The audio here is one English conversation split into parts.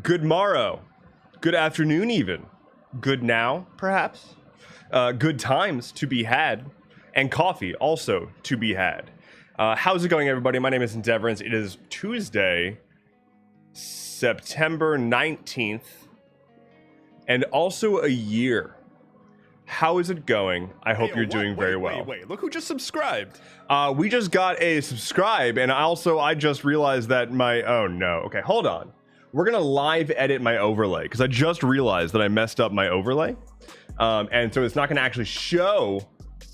Good morrow, good afternoon, even good now, perhaps. Good times to be had, and coffee also to be had. How's it going, everybody? My name is Endeavorance. It is Tuesday, September 19th, and also a year. How is it going? I hope you're doing very well. Wait, look who just subscribed. We just got a subscribe, and I just realized that oh no, okay, hold on. We're gonna live edit my overlay, because I just realized that I messed up my overlay. And so it's not gonna actually show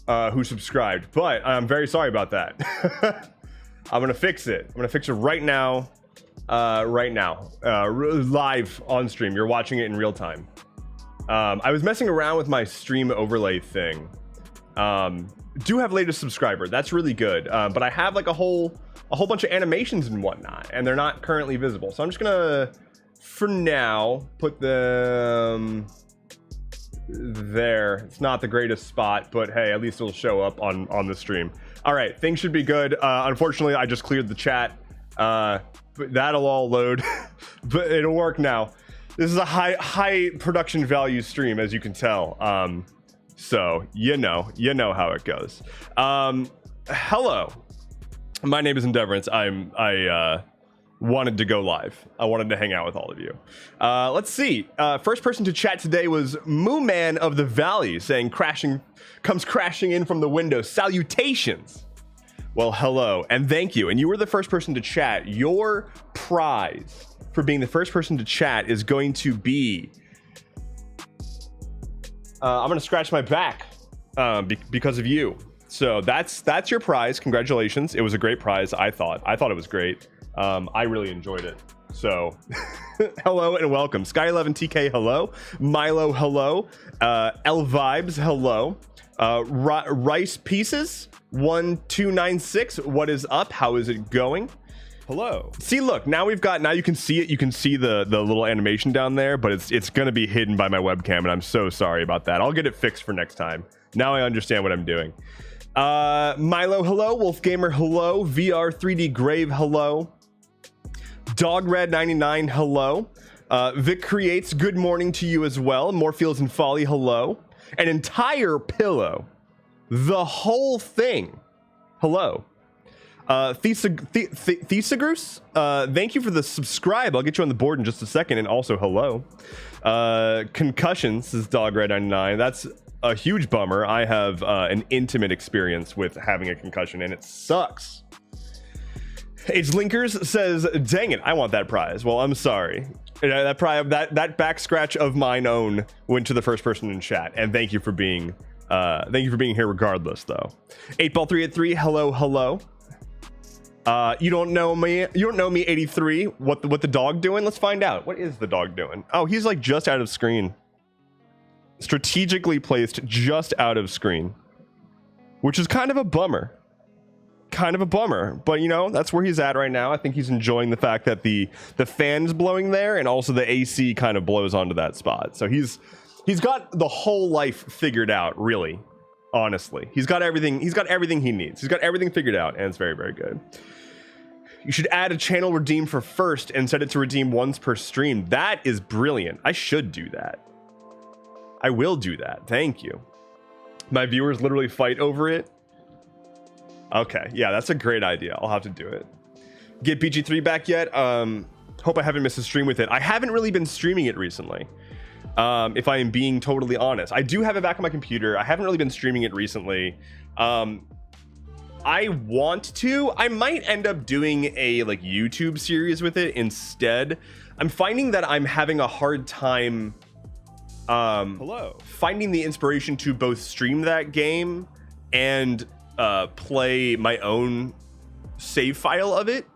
who subscribed, but I'm very sorry about that. I'm gonna fix it. I'm gonna fix it right now, live on stream. You're watching it in real time. I was messing around with my stream overlay thing. Do have latest subscriber, that's really good. But I have like a whole bunch of animations and whatnot, and they're not currently visible. So I'm just gonna, for now, put them there. It's not the greatest spot, but hey, at least it'll show up on the stream. All right, things should be good. Unfortunately, I just cleared the chat. But that'll all load, but it'll work now. This is a high production value stream, as you can tell. So you know how it goes. Hello, my name is Endeavorance. I wanted to go live. I wanted to hang out with all of you. Let's see. First person to chat today was Moo Man of the Valley, saying comes crashing in from the window. Salutations. Well, hello and thank you. And you were the first person to chat. Your prize for being the first person to chat is going to be I'm gonna scratch my back because of you. So that's your prize. Congratulations. It was a great prize. I thought it was great. I really enjoyed it. So hello and welcome. Sky11TK, hello. Milo, hello. L Vibes, hello. Rice Pieces 1296, what is up? How is it going? Hello. See, look, now you can see it. You can see the little animation down there, but it's going to be hidden by my webcam, and I'm so sorry about that. I'll get it fixed for next time. Now I understand what I'm doing. Milo, hello. Wolf Gamer, hello. VR 3D Grave, hello. Dogred99, hello. Vic Creates, good morning to you as well. Morpheals and Folly, hello. An entire pillow. The whole thing. Hello. Thesagrus, thank you for the subscribe. I'll get you on the board in just a second. And also, hello. Concussions is Dogred99. That's a huge bummer. I have an intimate experience with having a concussion, and it sucks. It's Linkers says, dang it, I want that prize. Well, I'm sorry. That back scratch of mine own went to the first person in chat, and thank you for being here regardless, though. 8ball383, hello. You don't know me 83. What the dog doing? Let's find out. What is the dog doing? Oh, he's like just out of screen, strategically placed just out of screen, which is kind of a bummer. But you know, that's where he's at right now. I think he's enjoying the fact that the fan's blowing there, and also the AC kind of blows onto that spot. So he's got the whole life figured out, really. Honestly, he's got everything he needs. He's got everything figured out, and it's very, very good. You should add a channel redeem for first and set it to redeem once per stream. That is brilliant. I should do that. I will do that. Thank you. My viewers literally fight over it. Okay, yeah, that's a great idea. I'll have to do it. Get BG3 back yet? Hope I haven't missed a stream with it. I haven't really been streaming it recently. If I am being totally honest, I do have it back on my computer. I haven't really been streaming it recently. I want to. I might end up doing a like YouTube series with it instead. I'm finding that I'm having a hard time finding the inspiration to both stream that game and play my own save file of it.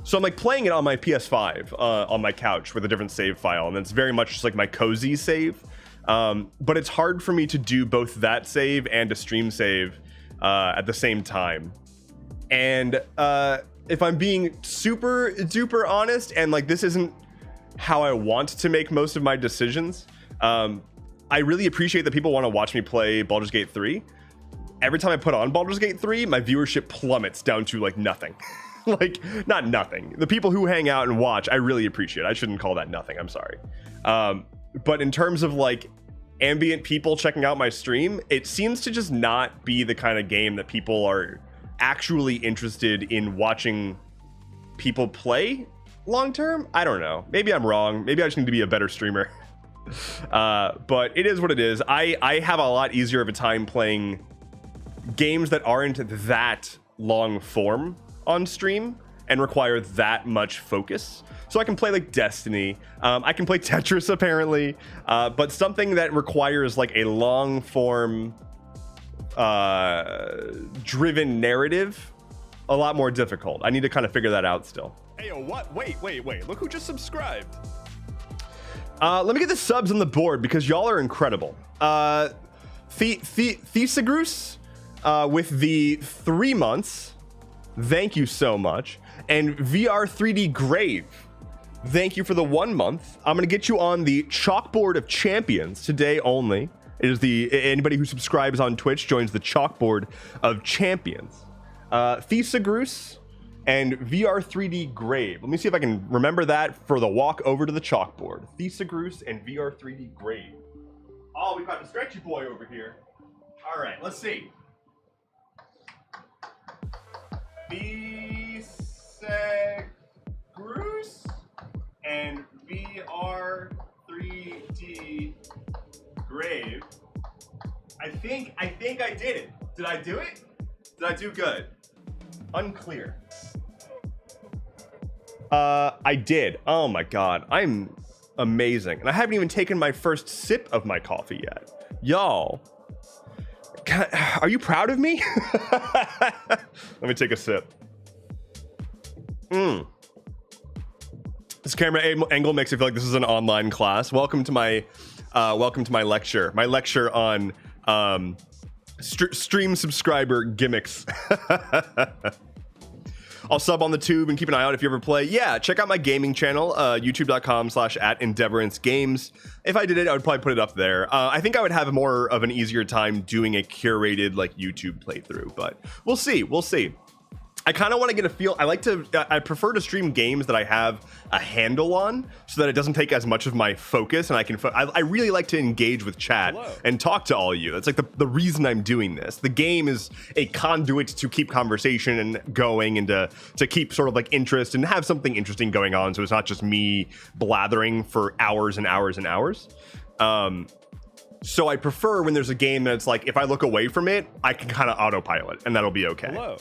So I'm like playing it on my PS5 on my couch with a different save file, and it's very much just like my cozy save. But it's hard for me to do both that save and a stream save at the same time. And if I'm being super duper honest, and like this isn't how I want to make most of my decisions, I really appreciate that people want to watch me play Baldur's Gate 3. Every time I put on Baldur's Gate 3, my viewership plummets down to like nothing. Like, not nothing. The people who hang out and watch, I really appreciate. I shouldn't call that nothing. I'm sorry. But in terms of like ambient people checking out my stream, it seems to just not be the kind of game that people are actually interested in watching people play long term. I don't know. Maybe I'm wrong. Maybe I just need to be a better streamer. But it is what it is. I have a lot easier of a time playing games that aren't that long form on stream and require that much focus. So I can play like Destiny, I can play Tetris apparently, but something that requires like a long form driven narrative, a lot more difficult. I need to kind of figure that out still. Hey, yo, what? Wait. Look who just subscribed. Let me get the subs on the board because y'all are incredible. Thesagrus with the 3 months. Thank you so much. And VR 3D Grave, thank you for the 1 month. I'm gonna get you on the chalkboard of champions today only. It is anybody who subscribes on Twitch joins the chalkboard of champions. Thesagrus and VR 3D Grave. Let me see if I can remember that for the walk over to the chalkboard. Thesagrus and VR 3D Grave. Oh, we've got the stretchy boy over here. All right, let's see. Thesagrus and VR 3D Grave. I think I did it. Did I do it? Did I do good? Unclear. I did. Oh my god, I'm amazing. And I haven't even taken my first sip of my coffee yet. Y'all, are you proud of me? Let me take a sip. This camera angle makes it feel like this is an online class. Welcome to my lecture. My lecture on stream subscriber gimmicks. I'll sub on the tube and keep an eye out if you ever play. Yeah, check out my gaming channel, youtube.com/@Endeavorance Games. If I did it, I would probably put it up there. I think I would have more of an easier time doing a curated like YouTube playthrough, but we'll see. We'll see. I kind of want to get a feel. I prefer to stream games that I have a handle on so that it doesn't take as much of my focus and I can, I really like to engage with chat and talk to all of you. That's like the reason I'm doing this. The game is a conduit to keep conversation and going and to keep sort of like interest and have something interesting going on. So it's not just me blathering for hours and hours and hours. So I prefer when there's a game that's like, if I look away from it, I can kind of autopilot and that'll be okay. Hello.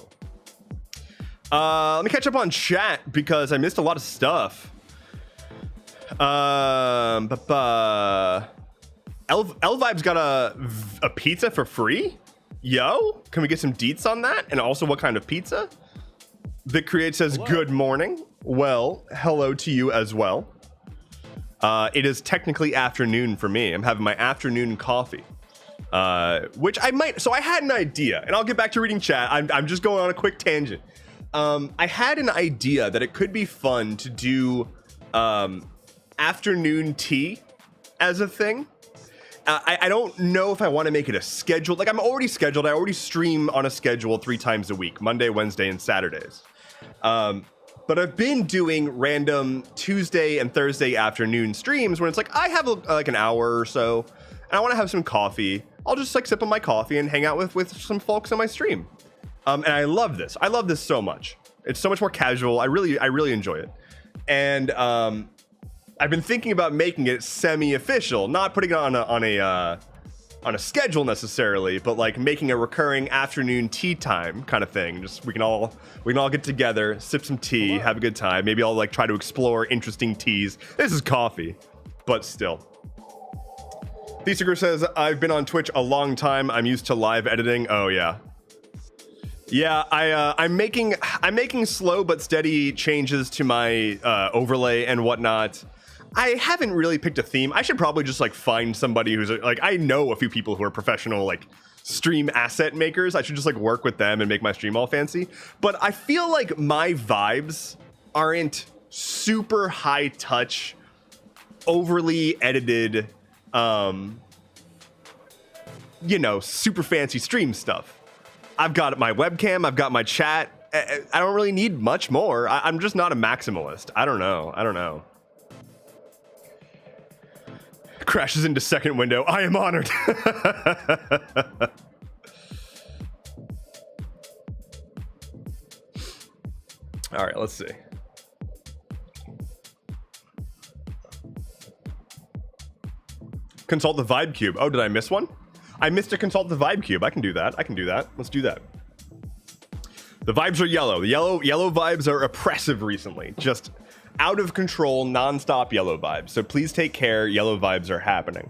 Let me catch up on chat because I missed a lot of stuff. L-Vibe's got a pizza for free? Yo, can we get some deets on that? And also what kind of pizza? Vic Create says, hello. Good morning. Well, hello to you as well. It is technically afternoon for me. I'm having my afternoon coffee. Which I might, so I had an idea, and I'll get back to reading chat. I'm just going on a quick tangent. I had an idea that it could be fun to do afternoon tea as a thing. I don't know if I want to make it a schedule. Like, I'm already scheduled. I already stream on a schedule 3 times a week, Monday, Wednesday, and Saturdays. But I've been doing random Tuesday and Thursday afternoon streams when it's like, I have like an hour or so, and I want to have some coffee. I'll just like sip on my coffee and hang out with some folks on my stream. And I love this. I love this so much. It's so much more casual. I really enjoy it. And I've been thinking about making it semi-official, not putting it on a schedule necessarily, but like making a recurring afternoon tea time kind of thing. Just we can all get together, sip some tea, have a good time. Maybe I'll like try to explore interesting teas. This is coffee, but still. Thesager says, I've been on Twitch a long time. I'm used to live editing. Oh yeah. Yeah, I'm making slow but steady changes to my overlay and whatnot. I haven't really picked a theme. I should probably just like find somebody who's like, I know a few people who are professional like stream asset makers. I should just like work with them and make my stream all fancy. But I feel like my vibes aren't super high touch, overly edited, super fancy stream stuff. I've got my webcam, I've got my chat, I don't really need much more. I'm just not a maximalist. I don't know. Crashes into second window. I am honored. All right, let's see. Consult the vibe cube. Oh, did I miss one? I missed a consult the vibe cube. I can do that. Let's do that. The vibes are yellow. The yellow vibes are oppressive recently. Just out of control, non-stop yellow vibes. So please take care. Yellow vibes are happening.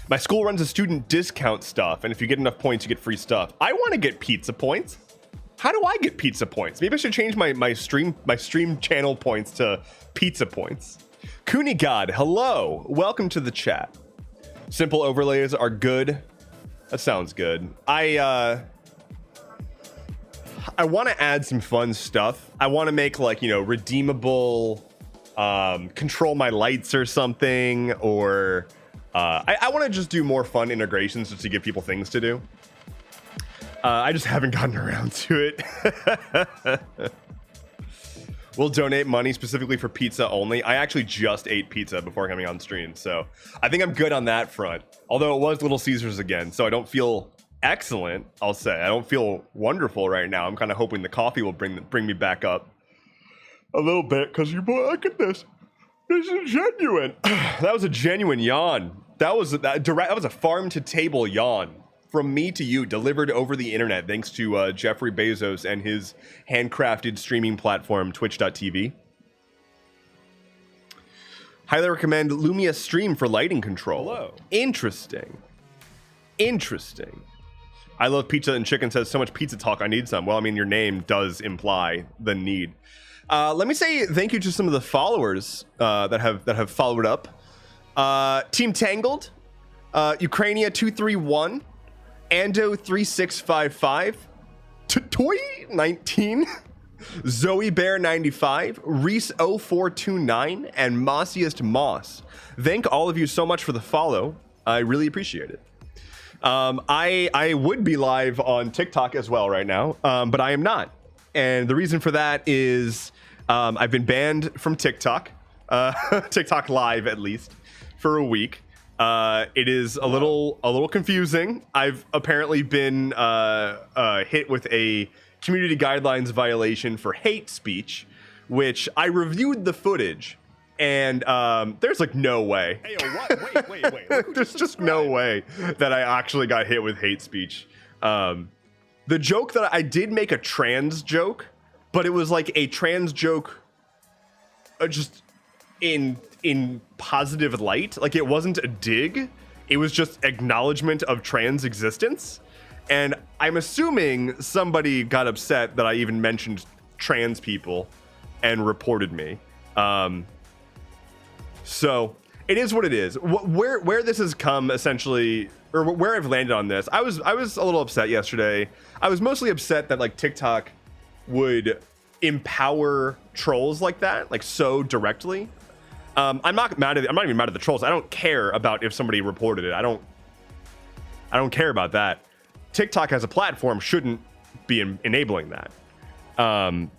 My school runs a student discount stuff, and if you get enough points, you get free stuff. I want to get pizza points. How do I get pizza points? Maybe I should change my stream channel points to pizza points. Cooney God, hello. Welcome to the chat. Simple overlays are good. That sounds good. I want to add some fun stuff. I want to make like, redeemable control my lights or something, or I want to just do more fun integrations just to give people things to do. I just haven't gotten around to it. We'll donate money specifically for pizza only. I actually just ate pizza before coming on stream, so I think I'm good on that front. Although it was Little Caesars again, so I don't feel excellent, I'll say. I don't feel wonderful right now. I'm kind of hoping the coffee will bring me back up a little bit, because you boy, look at this. This is genuine. That was a genuine yawn. That was a farm to table yawn. From me to you, delivered over the internet, thanks to Jeffrey Bezos and his handcrafted streaming platform, twitch.tv. Highly recommend Lumia Stream for lighting control. Hello. Interesting. I love pizza, and Chicken says, so much pizza talk, I need some. Well, I mean, your name does imply the need. Let me say thank you to some of the followers that have followed up. Team Tangled, Ukrainia231, Ando3655, Toy19, Zoe Bear 95, Reese 0429, and Mossiest Moss. Thank all of you so much for the follow. I really appreciate it. I would be live on TikTok as well right now, but I am not. And the reason for that is I've been banned from TikTok, TikTok Live at least, for a week. It is a little confusing. I've apparently been hit with a community guidelines violation for hate speech, which I reviewed the footage, and there's like no way. Hey, yo, what? Wait. Look who There's just no way that I actually got hit with hate speech. The joke that I did make a trans joke, but it was like a trans joke just in positive light. Like, it wasn't a dig, it was just acknowledgement of trans existence. And I'm assuming somebody got upset that I even mentioned trans people and reported me. So it is what it is. Where this has come, essentially, or where I've landed on this, I was a little upset yesterday. I was mostly upset that like TikTok would empower trolls like that, like so directly. I'm not even mad at the trolls. I don't care about if somebody reported it. I don't care about that. TikTok as a platform shouldn't be enabling that. And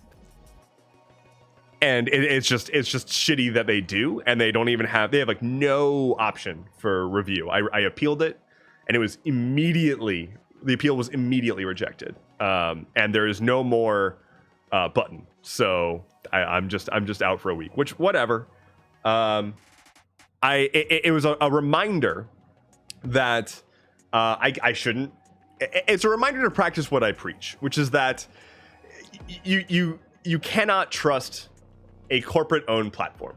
it's just shitty that they do, and they have like no option for review. I appealed it, and the appeal was immediately rejected. And there is no more button. So I'm just out for a week, which whatever. It was a reminder that I shouldn't. It's a reminder to practice what I preach, which is that you cannot trust a corporate-owned platform.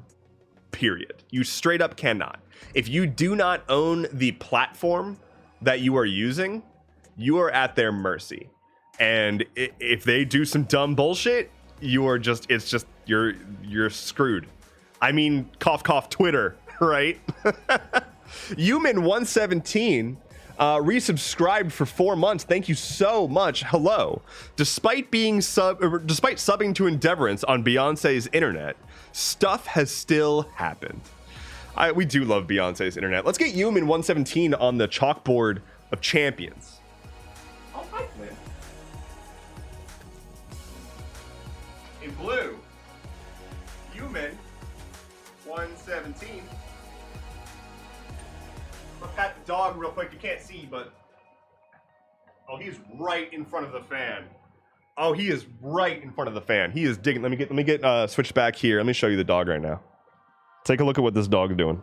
Period. You straight up cannot. If you do not own the platform that you are using, you are at their mercy. And if they do some dumb bullshit, you're screwed. I mean, cough cough Twitter, right? Human117 resubscribed for 4 months. Thank you so much. Hello. Despite subbing to Endeavorance on Beyonce's internet, stuff has still happened. We do love Beyonce's internet. Let's get Human117 on the chalkboard of champions. 117. I'll pat the dog real quick. You can't see, but oh, he's right in front of the fan. Oh, he is right in front of the fan. He is digging. Let me get switched back here. Let me show you the dog right now. Take a look at what this dog's doing.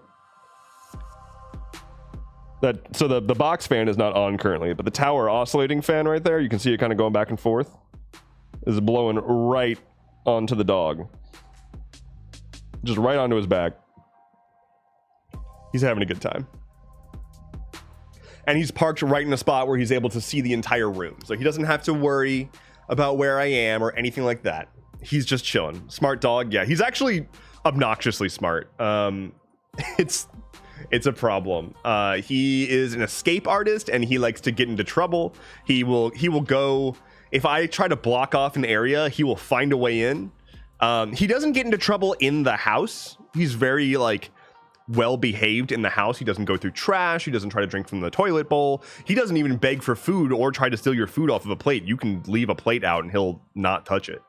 So the box fan is not on currently, but the tower oscillating fan right there, you can see it kind of going back and forth, is blowing right onto the dog. Just right onto his back. He's having a good time. And he's parked right in a spot where he's able to see the entire room. So he doesn't have to worry about where I am or anything like that. He's just chilling. Smart dog. Yeah, he's actually obnoxiously smart. It's a problem. He is an escape artist and he likes to get into trouble. He will go, if I try to block off an area, he will find a way in. He doesn't get into trouble in the house. He's very well behaved in the house. He doesn't go through trash. He doesn't try to drink from the toilet bowl. He doesn't even beg for food or try to steal your food off of a plate. You can leave a plate out and he'll not touch it.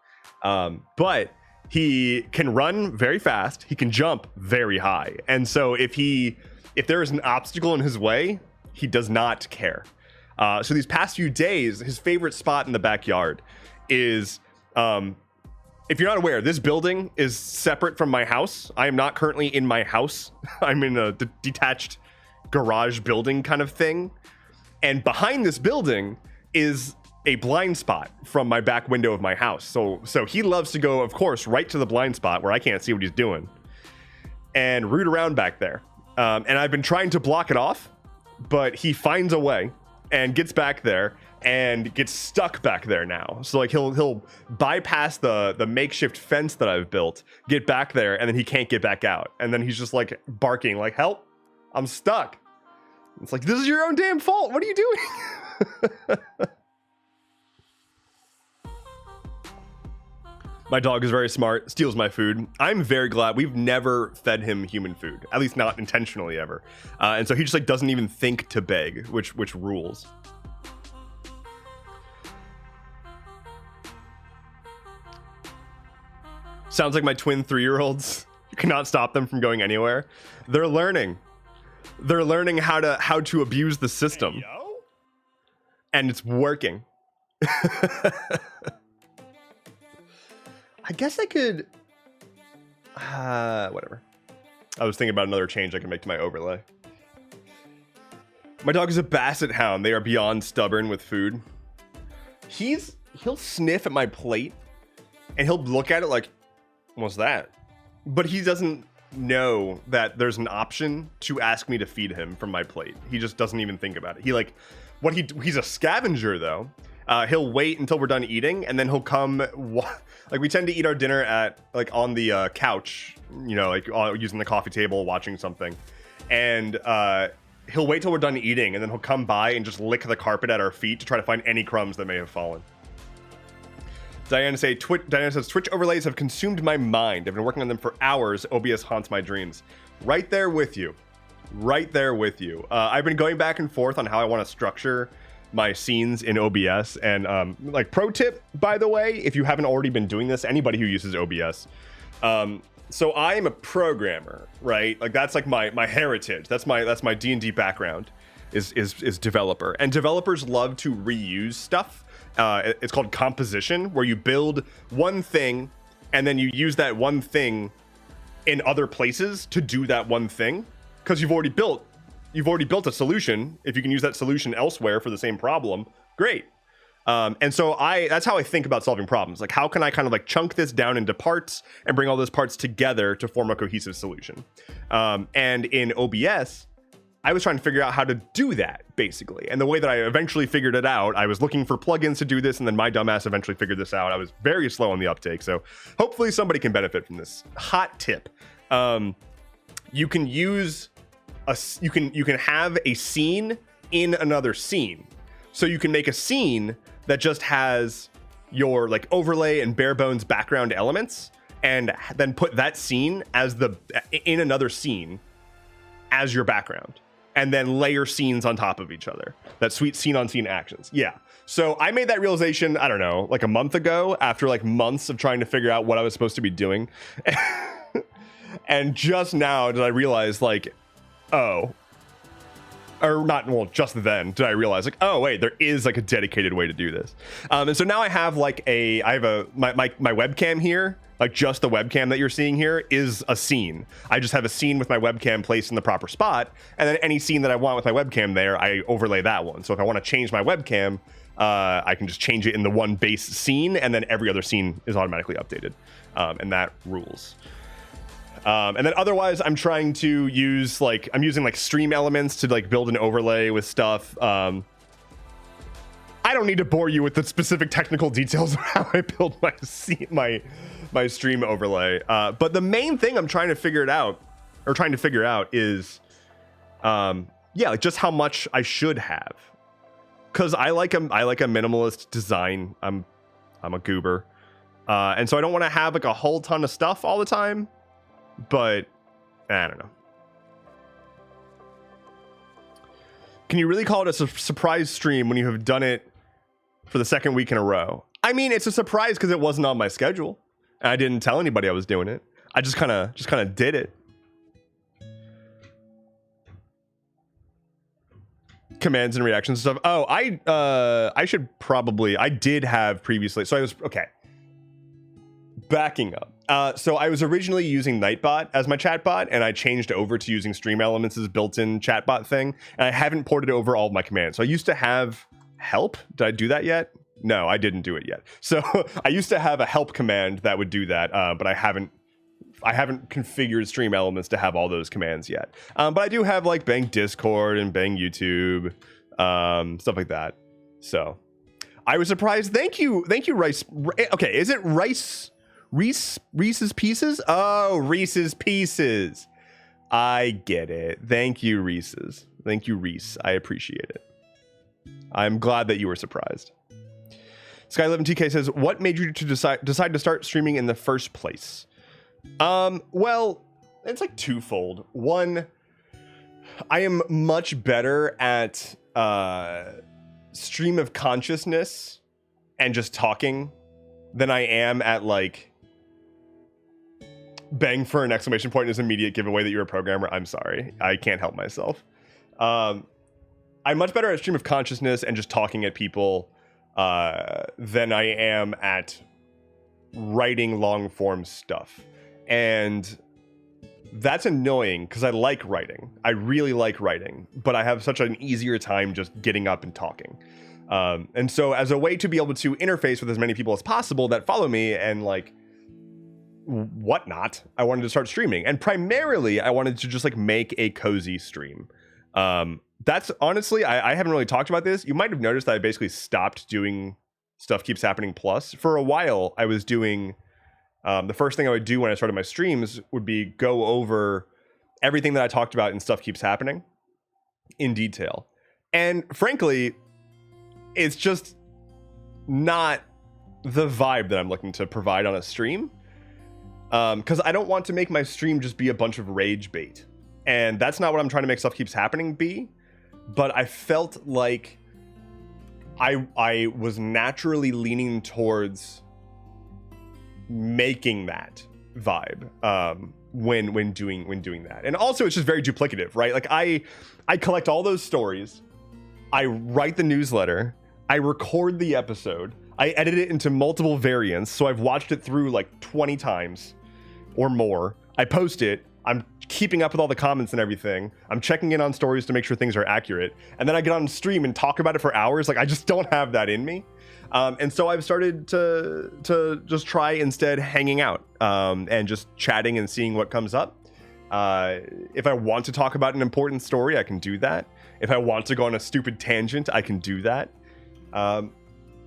But he can run very fast. He can jump very high. And so if there is an obstacle in his way, he does not care. So these past few days, his favorite spot in the backyard is, if you're not aware, this building is separate from my house. I am not currently in my house. I'm in a detached garage building kind of thing. And behind this building is a blind spot from my back window of my house. So he loves to go, of course, right to the blind spot where I can't see what he's doing and root around back there. And I've been trying to block it off, but he finds a way and gets back there and gets stuck back there now. So he'll bypass the makeshift fence that I've built, get back there, and then he can't get back out. And then he's just barking help, I'm stuck. It's this is your own damn fault. What are you doing? My dog is very smart, steals my food. I'm very glad we've never fed him human food, at least not intentionally ever. And so he just doesn't even think to beg, which rules. Sounds like my twin 3-year-olds. You cannot stop them from going anywhere. They're learning. They're learning how to abuse the system. Hey, yo. And it's working. I guess I could, whatever. I was thinking about another change I can make to my overlay. My dog is a basset hound. They are beyond stubborn with food. He'll sniff at my plate and he'll look at it what's that? But he doesn't know that there's an option to ask me to feed him from my plate. He just doesn't even think about it. He's a scavenger though. He'll wait until we're done eating, and then he'll come. We tend to eat our dinner at on the couch, using the coffee table, watching something, and he'll wait till we're done eating, and then he'll come by and just lick the carpet at our feet to try to find any crumbs that may have fallen. Diana says Twitch overlays have consumed my mind. I've been working on them for hours. OBS haunts my dreams. Right there with you. Right there with you. I've been going back and forth on how I want to structure my scenes in OBS, and pro tip, by the way, if you haven't already been doing this, anybody who uses OBS, so I am a programmer, right? That's my heritage. That's my D&D background is developer, and developers love to reuse stuff. It's called composition, where you build one thing and then you use that one thing in other places to do that one thing, because you've already built a solution. If you can use that solution elsewhere for the same problem, great. And so that's how I think about solving problems. How can I kind of chunk this down into parts and bring all those parts together to form a cohesive solution? And in OBS, I was trying to figure out how to do that, basically. And the way that I eventually figured it out, I was looking for plugins to do this, and then my dumbass eventually figured this out. I was very slow on the uptake, so hopefully somebody can benefit from this. Hot tip. You can use you can have a scene in another scene. So you can make a scene that just has your overlay and bare bones background elements, and then put that scene in another scene as your background, and then layer scenes on top of each other. That sweet scene on scene actions. Yeah. So I made that realization, I don't know, a month ago, after months of trying to figure out what I was supposed to be doing. And just now did I realize, like, oh, or not, well, just then did I realize, like, oh wait, there is like a dedicated way to do this. And so now I have like my webcam here, like just the webcam that you're seeing here is a scene. I just have a scene with my webcam placed in the proper spot, and then any scene that I want with my webcam there, I overlay that one. So if I want to change my webcam, I can just change it in the one base scene, and then every other scene is automatically updated, and that rules. And then otherwise, I'm trying to use I'm using like stream elements to like build an overlay with stuff. I don't need to bore you with the specific technical details of how I build my stream overlay. But the main thing I'm trying to figure out is, yeah, like just how much I should have. Cause I like a minimalist design. I'm a goober. And so I don't want to have like a whole ton of stuff all the time. But I don't know. Can you really call it a surprise stream when you have done it for the second week in a row? I mean, it's a surprise because it wasn't on my schedule, and I didn't tell anybody I was doing it. I just kind of did it. Commands and reactions and stuff. Oh, I did have previously. So I was okay. Backing up. So I was originally using Nightbot as my chatbot, and I changed over to using Stream Elements as built-in chatbot thing, and I haven't ported over all of my commands. So I used to have help. Did I do that yet? No, I didn't do it yet. So I used to have a help command that would do that, but I haven't configured Stream Elements to have all those commands yet. But I do have like bang Discord and bang YouTube, stuff like that. So I was surprised. Thank you, Rice. Okay, is it Reese's Pieces? Oh, Reese's Pieces. I get it. Thank you, Reese's. Thank you, Reese. I appreciate it. I'm glad that you were surprised. Sky11TK says, what made you to decide to start streaming in the first place? Well, it's like twofold. One, I am much better at stream of consciousness and just talking than I am at like bang for an exclamation point is immediate giveaway that you're a programmer. I'm sorry. I can't help myself. I'm much better at stream of consciousness and just talking at people than I am at writing long form stuff. And that's annoying because I like writing. I really like writing, but I have such an easier time just getting up and talking. And so as a way to be able to interface with as many people as possible that follow me and like whatnot, I wanted to start streaming. And primarily I wanted to just like make a cozy stream. That's honestly, I haven't really talked about this. You might have noticed that I basically stopped doing Stuff Keeps Happening Plus. For a while, I was doing, the first thing I would do when I started my streams would be go over everything that I talked about in Stuff Keeps Happening in detail. And frankly, it's just not the vibe that I'm looking to provide on a stream. Because I don't want to make my stream just be a bunch of rage bait. And that's not what I'm trying to make Stuff Keeps Happening be. But I felt like I was naturally leaning towards making that vibe when doing that. And also it's just very duplicative, right? Like I collect all those stories, I write the newsletter, I record the episode, I edit it into multiple variants, so I've watched it through like 20 times or more. I post it, I'm keeping up with all the comments and everything, I'm checking in on stories to make sure things are accurate, and then I get on stream and talk about it for hours. Like I just don't have that in me. And so I've started to just try instead hanging out and just chatting and seeing what comes up. If I want to talk about an important story, I can do that. If I want to go on a stupid tangent, I can do that.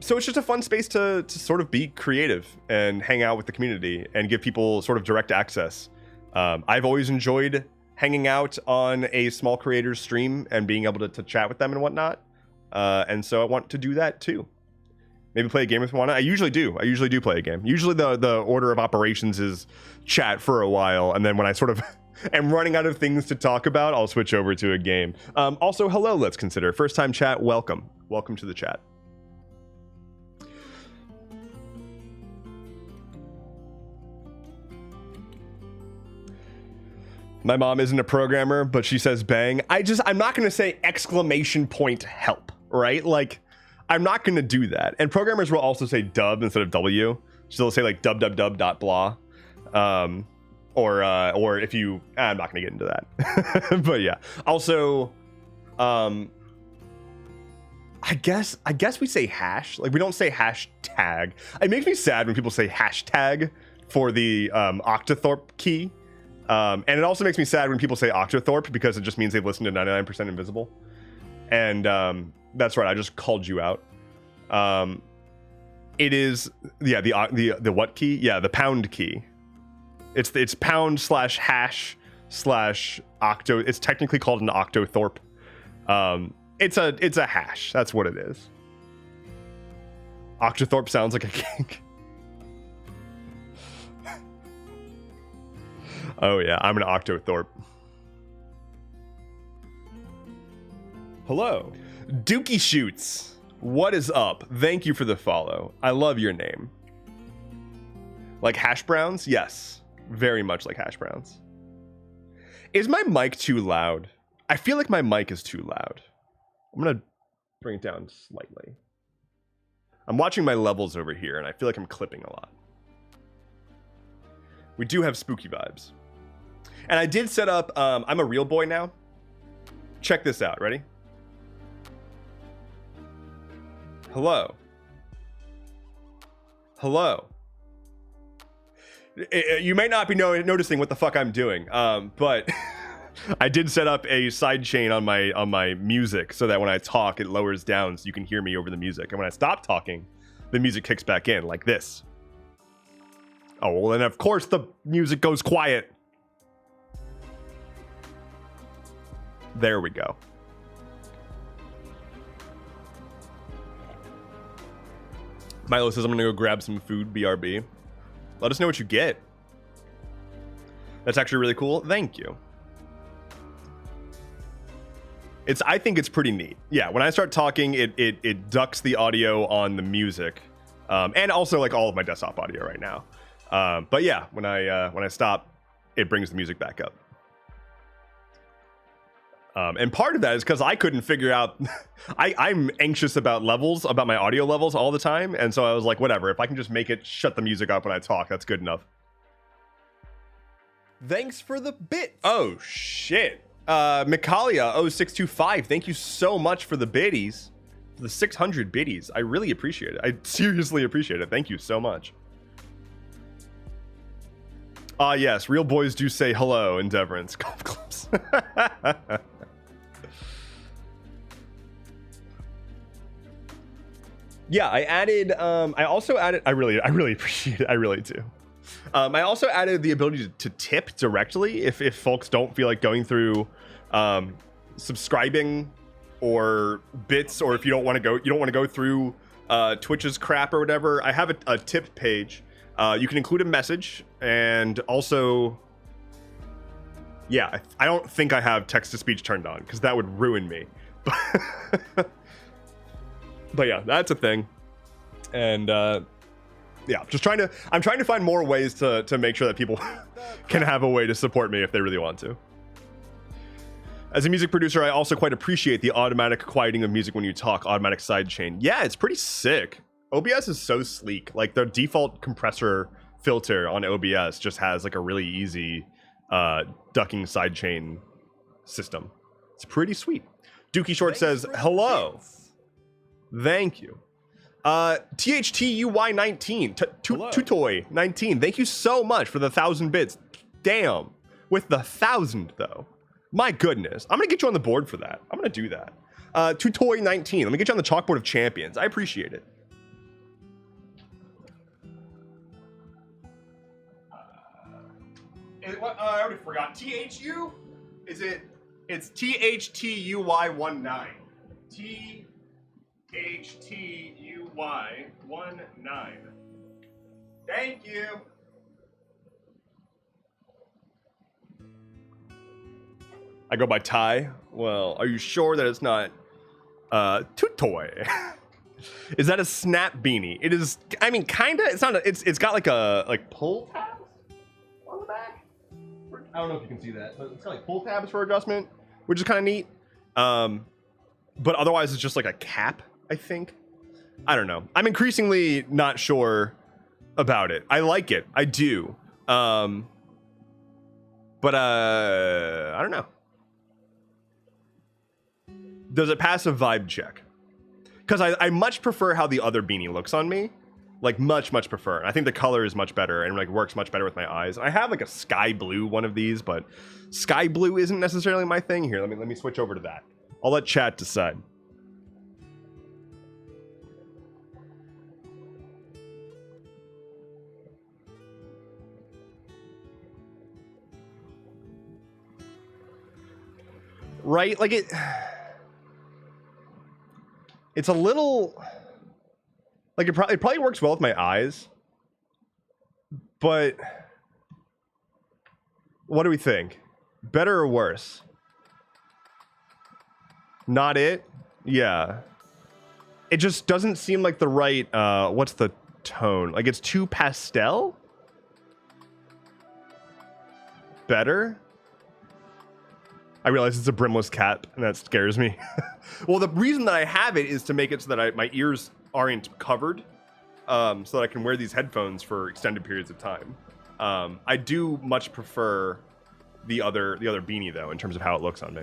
So it's just a fun space to sort of be creative and hang out with the community and give people sort of direct access. I've always enjoyed hanging out on a small creator's stream and being able to chat with them and whatnot. And so I want to do that too. Maybe play a game with Juana. I usually do play a game. Usually the order of operations is chat for a while, and then when I sort of am running out of things to talk about, I'll switch over to a game. Also, hello, Let's Consider. First time chat, welcome. Welcome to the chat. My mom isn't a programmer, but she says bang. I'm not going to say exclamation point help, right? Like, I'm not going to do that. And programmers will also say dub instead of W. So they'll say like dub.blah. Or if you, I'm not going to get into that. But yeah. Also, I guess we say hash. Like, we don't say hashtag. It makes me sad when people say hashtag for the Octothorpe key. And it also makes me sad when people say Octothorpe because it just means they've listened to 99% Invisible. And that's right, I just called you out. It is, yeah, the what key? Yeah, the pound key. It's pound /hash/ octo. It's technically called an Octothorpe. It's a hash. That's what it is. Octothorpe sounds like a kink. Oh yeah, I'm an Octothorpe. Hello. Dookie Shoots. What is up? Thank you for the follow. I love your name. Like hash browns? Yes. Very much like hash browns. Is my mic too loud? I feel like my mic is too loud. I'm gonna bring it down slightly. I'm watching my levels over here and I feel like I'm clipping a lot. We do have spooky vibes. And I did set up, I'm a real boy now. Check this out, ready? Hello. Hello. You may not be noticing what the fuck I'm doing, but I did set up a side chain on my music so that when I talk, it lowers down so you can hear me over the music. And when I stop talking, the music kicks back in like this. Oh, well, then of course the music goes quiet. There we go. Milo says, I'm gonna go grab some food, BRB. Let us know what you get. That's actually really cool. Thank you. I think it's pretty neat. Yeah, when I start talking, it ducks the audio on the music. And also like all of my desktop audio right now. But yeah, when I stop, it brings the music back up. And part of that is because I couldn't figure out, I'm anxious about levels, about my audio levels all the time. And so I was like, whatever, if I can just make it shut the music up when I talk, that's good enough. Thanks for the bit. Oh, shit. Mikalia0625, thank you so much for the biddies. For the 600 biddies. I really appreciate it. I seriously appreciate it. Thank you so much. Yes, real boys do say hello, Endeavorance. Golf clubs. Yeah, I added, I also added, I really appreciate it. I really do. I also added the ability to tip directly if folks don't feel like going through subscribing or bits, or if you don't want to go through Twitch's crap or whatever. I have a tip page. You can include a message, and also, yeah, I don't think I have text-to-speech turned on because that would ruin me. But yeah, that's a thing. And yeah, I'm trying to find more ways to make sure that people can have a way to support me if they really want to. As a music producer, I also quite appreciate the automatic quieting of music when you talk, automatic sidechain. Yeah, it's pretty sick. OBS is so sleek. Like, the default compressor filter on OBS just has like a really easy ducking sidechain system. It's pretty sweet. Dookie Short says, hello. Thank you. THTUY19, Tutoy19, thank you so much for the 1,000 bits. Damn, with the 1,000 though. My goodness, I'm gonna get you on the board for that. I'm gonna do that. Tutoy19, let me get you on the chalkboard of champions. I appreciate it. I already forgot. THU? Is it? It's THTUY19. THTUY19. Thank you. I go by Ty. Well, are you sure that it's not Tutoy? Is that a snap beanie? It is. I mean, kinda. It's not. It's got like a pull tab on the back. I don't know if you can see that, but it's got like pull tabs for adjustment, which is kind of neat. But otherwise it's just like a cap, I think. I don't know. I'm increasingly not sure about it. I like it. I do. But I don't know. Does it pass a vibe check? Because I much prefer how the other beanie looks on me. Like much prefer. I think the color is much better and like works much better with my eyes. I have like a sky blue one of these, but sky blue isn't necessarily my thing. Here, let me switch over to that. I'll let chat decide. Right? Like it's a little like it probably works well with my eyes. But what do we think? Better or worse? Not it? Yeah. It just doesn't seem like the right what's the tone? Like it's too pastel? Better? I realize it's a brimless cap, and that scares me. Well, the reason that I have it is to make it so that my ears aren't covered, so that I can wear these headphones for extended periods of time. I do much prefer the other beanie, though, in terms of how it looks on me.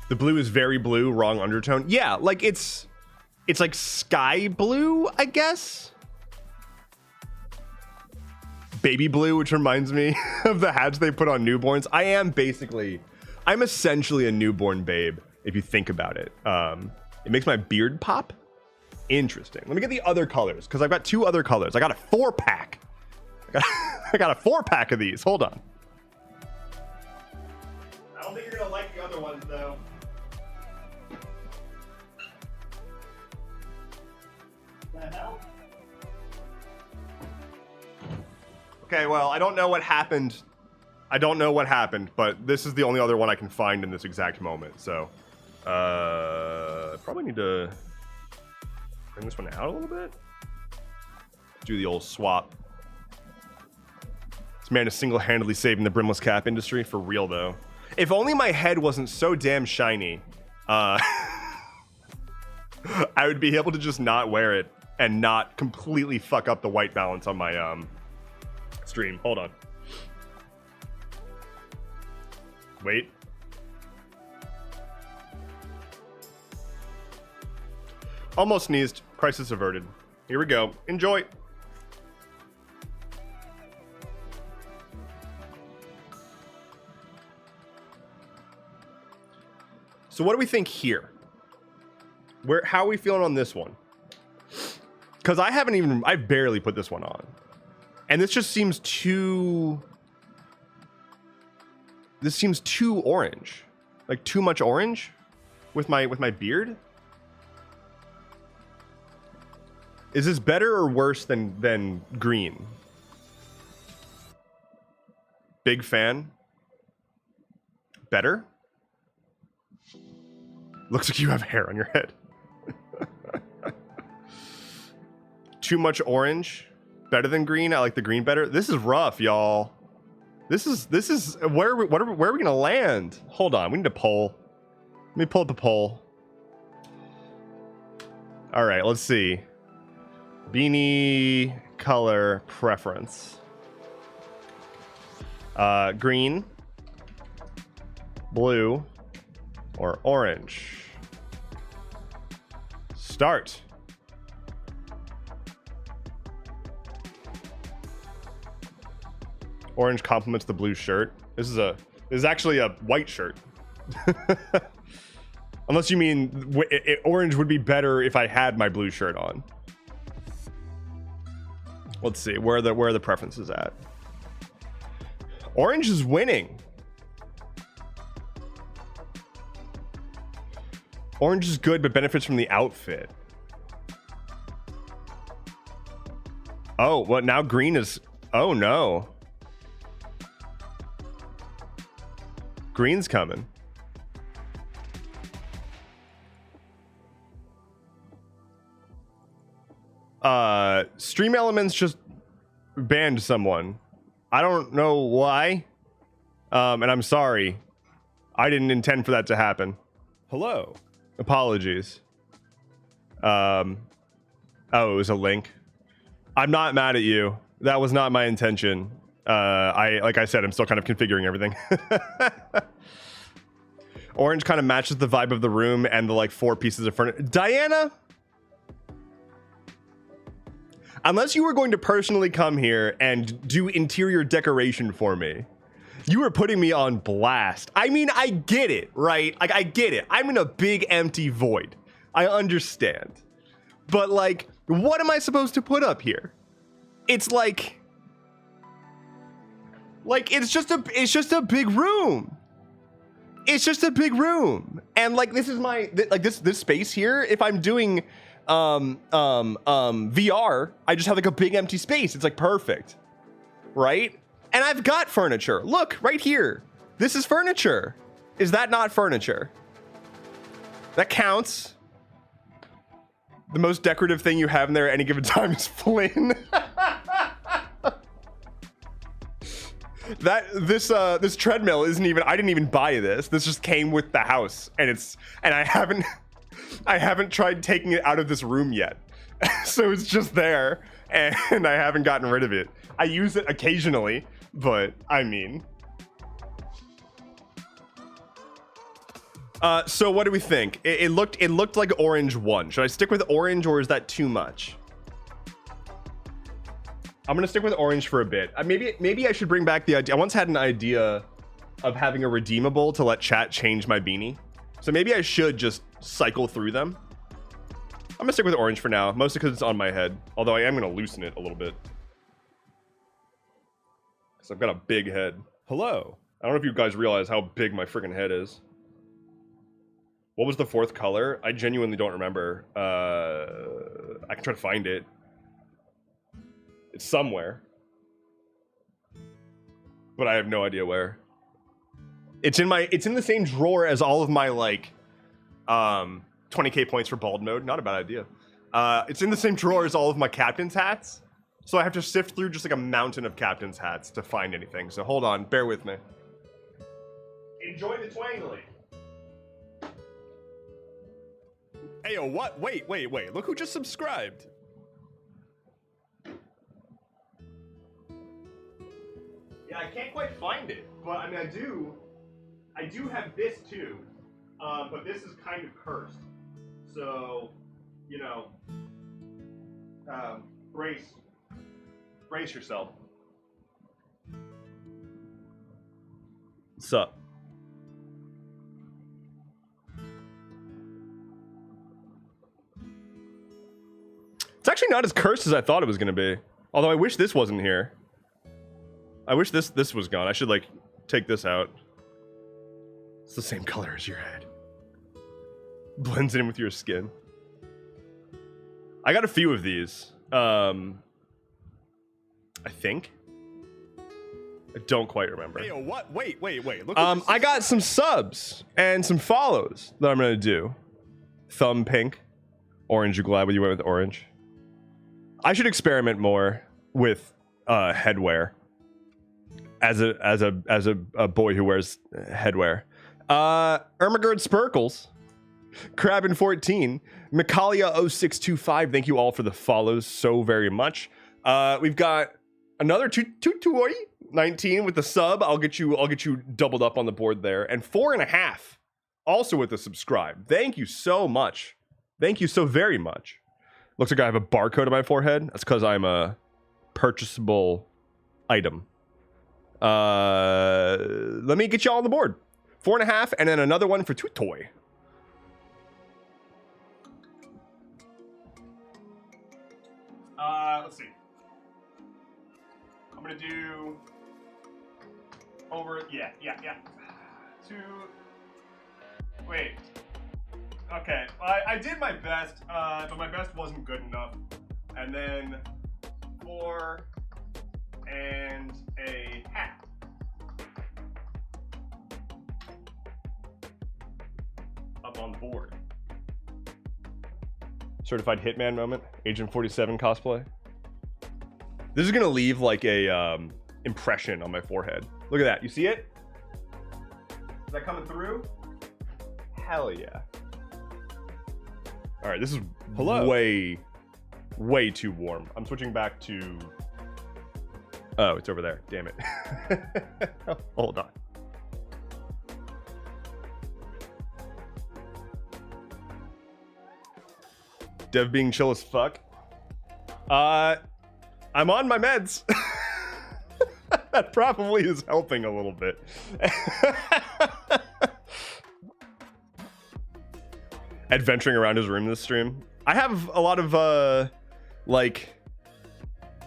The blue is very blue, wrong undertone. Yeah, like it's like sky blue, I guess. Baby blue, which reminds me of the hats they put on newborns. I'm essentially a newborn babe, if you think about it. It makes my beard pop. Interesting. Let me get the other colors, because I've got 2 other colors. I got a 4-pack. I got a 4-pack of these. Hold on. I don't think you're gonna like the other ones, though. The hell? Okay, well, I don't know what happened. But this is the only other one I can find in this exact moment. So, probably need to bring this one out a little bit. Do the old swap. This man is single-handedly saving the brimless cap industry, for real, though. If only my head wasn't so damn shiny, I would be able to just not wear it and not completely fuck up the white balance on my stream. Hold on. Wait. Almost sneezed. Crisis averted. Here we go. Enjoy. So what do we think here? How are we feeling on this one? Because I've barely put this one on. And this just seems too... This seems too orange. Like too much orange with my beard. Is this better or worse than green? Big fan. Better? Looks like you have hair on your head. Too much orange. Better than green. I like the green better. This is rough, y'all. This is where are we gonna land? Hold on, we need a poll. Let me pull up a poll. All right, let's see. Beanie color preference. Green, blue, or orange. Start. Orange complements the blue shirt. This is actually a white shirt. Unless you mean orange would be better if I had my blue shirt on. Let's see where are the preferences at. Orange is winning. Orange is good, but benefits from the outfit. Oh, well, now green is... Oh, no. Green's coming. Stream Elements just banned someone. I don't know why. And I'm sorry. I didn't intend for that to happen. Hello. Apologies. Oh, it was a link. I'm not mad at you. That was not my intention. Like I said, I'm still kind of configuring everything. Orange kind of matches the vibe of the room and the like 4 pieces of furniture. Diana? Unless you were going to personally come here and do interior decoration for me, you were putting me on blast. I mean, I get it, right? Like, I get it. I'm in a big empty void. I understand. But like, what am I supposed to put up here? It's like it's just a big room. It's just a big room. And like, this is my, like this space here, if I'm doing VR, I just have like a big empty space. It's like perfect, right? And I've got furniture. Look, right here. This is furniture. Is that not furniture? That counts. The most decorative thing you have in there at any given time is Flynn. This treadmill isn't even, I didn't even buy this. This just came with the house, and I haven't tried taking it out of this room yet. So it's just there, and I haven't gotten rid of it. I use it occasionally, but I mean. So what do we think? It looked like orange won. Should I stick with orange, or is that too much? I'm gonna stick with orange for a bit. Maybe I should bring back the idea. I once had an idea of having a redeemable to let chat change my beanie. So maybe I should just cycle through them. I'm gonna stick with orange for now, mostly because it's on my head. Although I am gonna loosen it a little bit. Because I've got a big head. Hello. I don't know if you guys realize how big my freaking head is. What was the 4th color? I genuinely don't remember. I can try to find it. It's somewhere. But I have no idea where. It's in the same drawer as all of my like 20k points for bald mode. Not a bad idea. It's in the same drawer as all of my captain's hats. So I have to sift through just like a mountain of captain's hats to find anything. So hold on, bear with me. Enjoy the twangly. Hey, yo, what? Wait. Look who just subscribed. Yeah, I can't quite find it, but I mean, I do have this too, but this is kind of cursed. So, you know, brace yourself. What's up? It's actually not as cursed as I thought it was going to be. Although I wish this wasn't here. I wish this was gone. I should like take this out. It's the same color as your head. Blends in with your skin. I got a few of these. I think. I don't quite remember. Hey, yo, what? Wait. Look. I got some subs and some follows that I'm gonna do. Thumb pink, orange. You glad when you went with orange? I should experiment more with headwear. As a boy who wears headwear. Ermagerd Sparkles, Crabin14, Mikalia0625. Thank you all for the follows so very much. We've got another Tutoy 19 with the sub. I'll get you doubled up on the board there, and 4.5 also with the subscribe. Thank you so much. Thank you so very much. Looks like I have a barcode on my forehead. That's because I'm a purchasable item. Let me get you all on the board. 4.5, and then another one for Tutoy. Let's see. I'm gonna do over. Yeah. Wait. Okay. I did my best, but my best wasn't good enough. And then 4 and a hat. Up on the board. Certified Hitman moment. Agent 47 cosplay. This is gonna leave like a impression on my forehead. Look at that. You see it? Is that coming through? Hell yeah. All right, this is way too warm. I'm switching back to... Oh, it's over there. Damn it. Hold on. Dev being chill as fuck. I'm on my meds. That probably is helping a little bit. Adventuring around his room this stream. I have a lot of like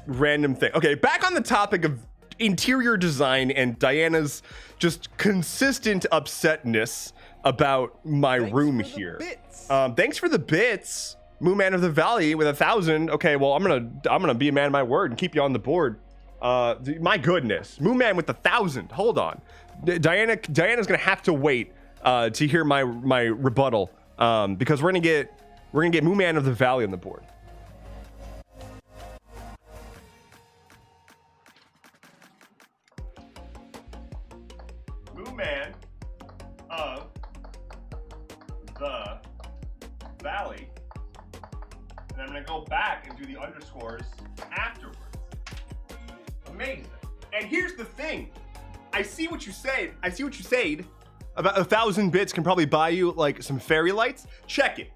random thing. Okay, back on the topic of interior design and Diana's just consistent upsetness about my room here. Thanks for the bits. Moo Man of the Valley with 1,000. Okay, well I'm gonna be a man of my word and keep you on the board. My goodness, Moo Man with 1,000. Hold on, Diana's gonna have to wait to hear my rebuttal because we're gonna get Moo Man of the Valley on the board. Moo Man of the Valley. And I'm gonna go back and do the underscores afterwards. Amazing. And here's the thing. I see what you said. About 1,000 bits can probably buy you like some fairy lights. Check it.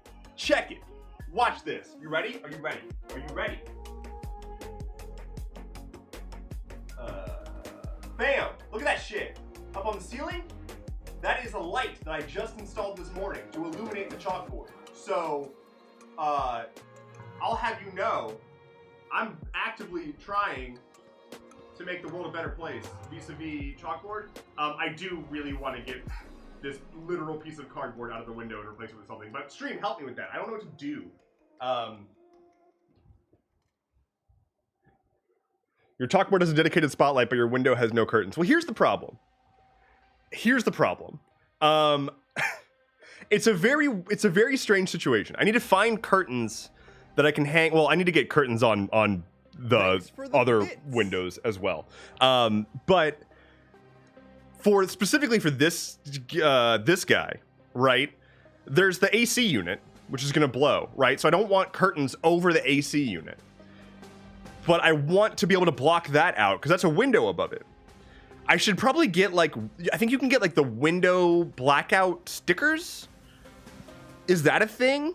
Watch this. You ready? Are you ready? Bam! Look at that shit. Up on the ceiling? That is a light that I just installed this morning to illuminate the chalkboard. So, I'll have you know, I'm actively trying to make the world a better place vis-a-vis chalkboard. I do really want to get this literal piece of cardboard out of the window and replace it with something. But stream, help me with that. I don't know what to do. Your chalkboard has a dedicated spotlight, but your window has no curtains. Well, here's the problem. It's a very strange situation. I need to find curtains that I can hang. Well, I need to get curtains on the other windows as well. But specifically for this guy, right? There's the AC unit, which is gonna blow, right? So I don't want curtains over the AC unit, but I want to be able to block that out because that's a window above it. I should probably get I think you can get like the window blackout stickers. Is that a thing?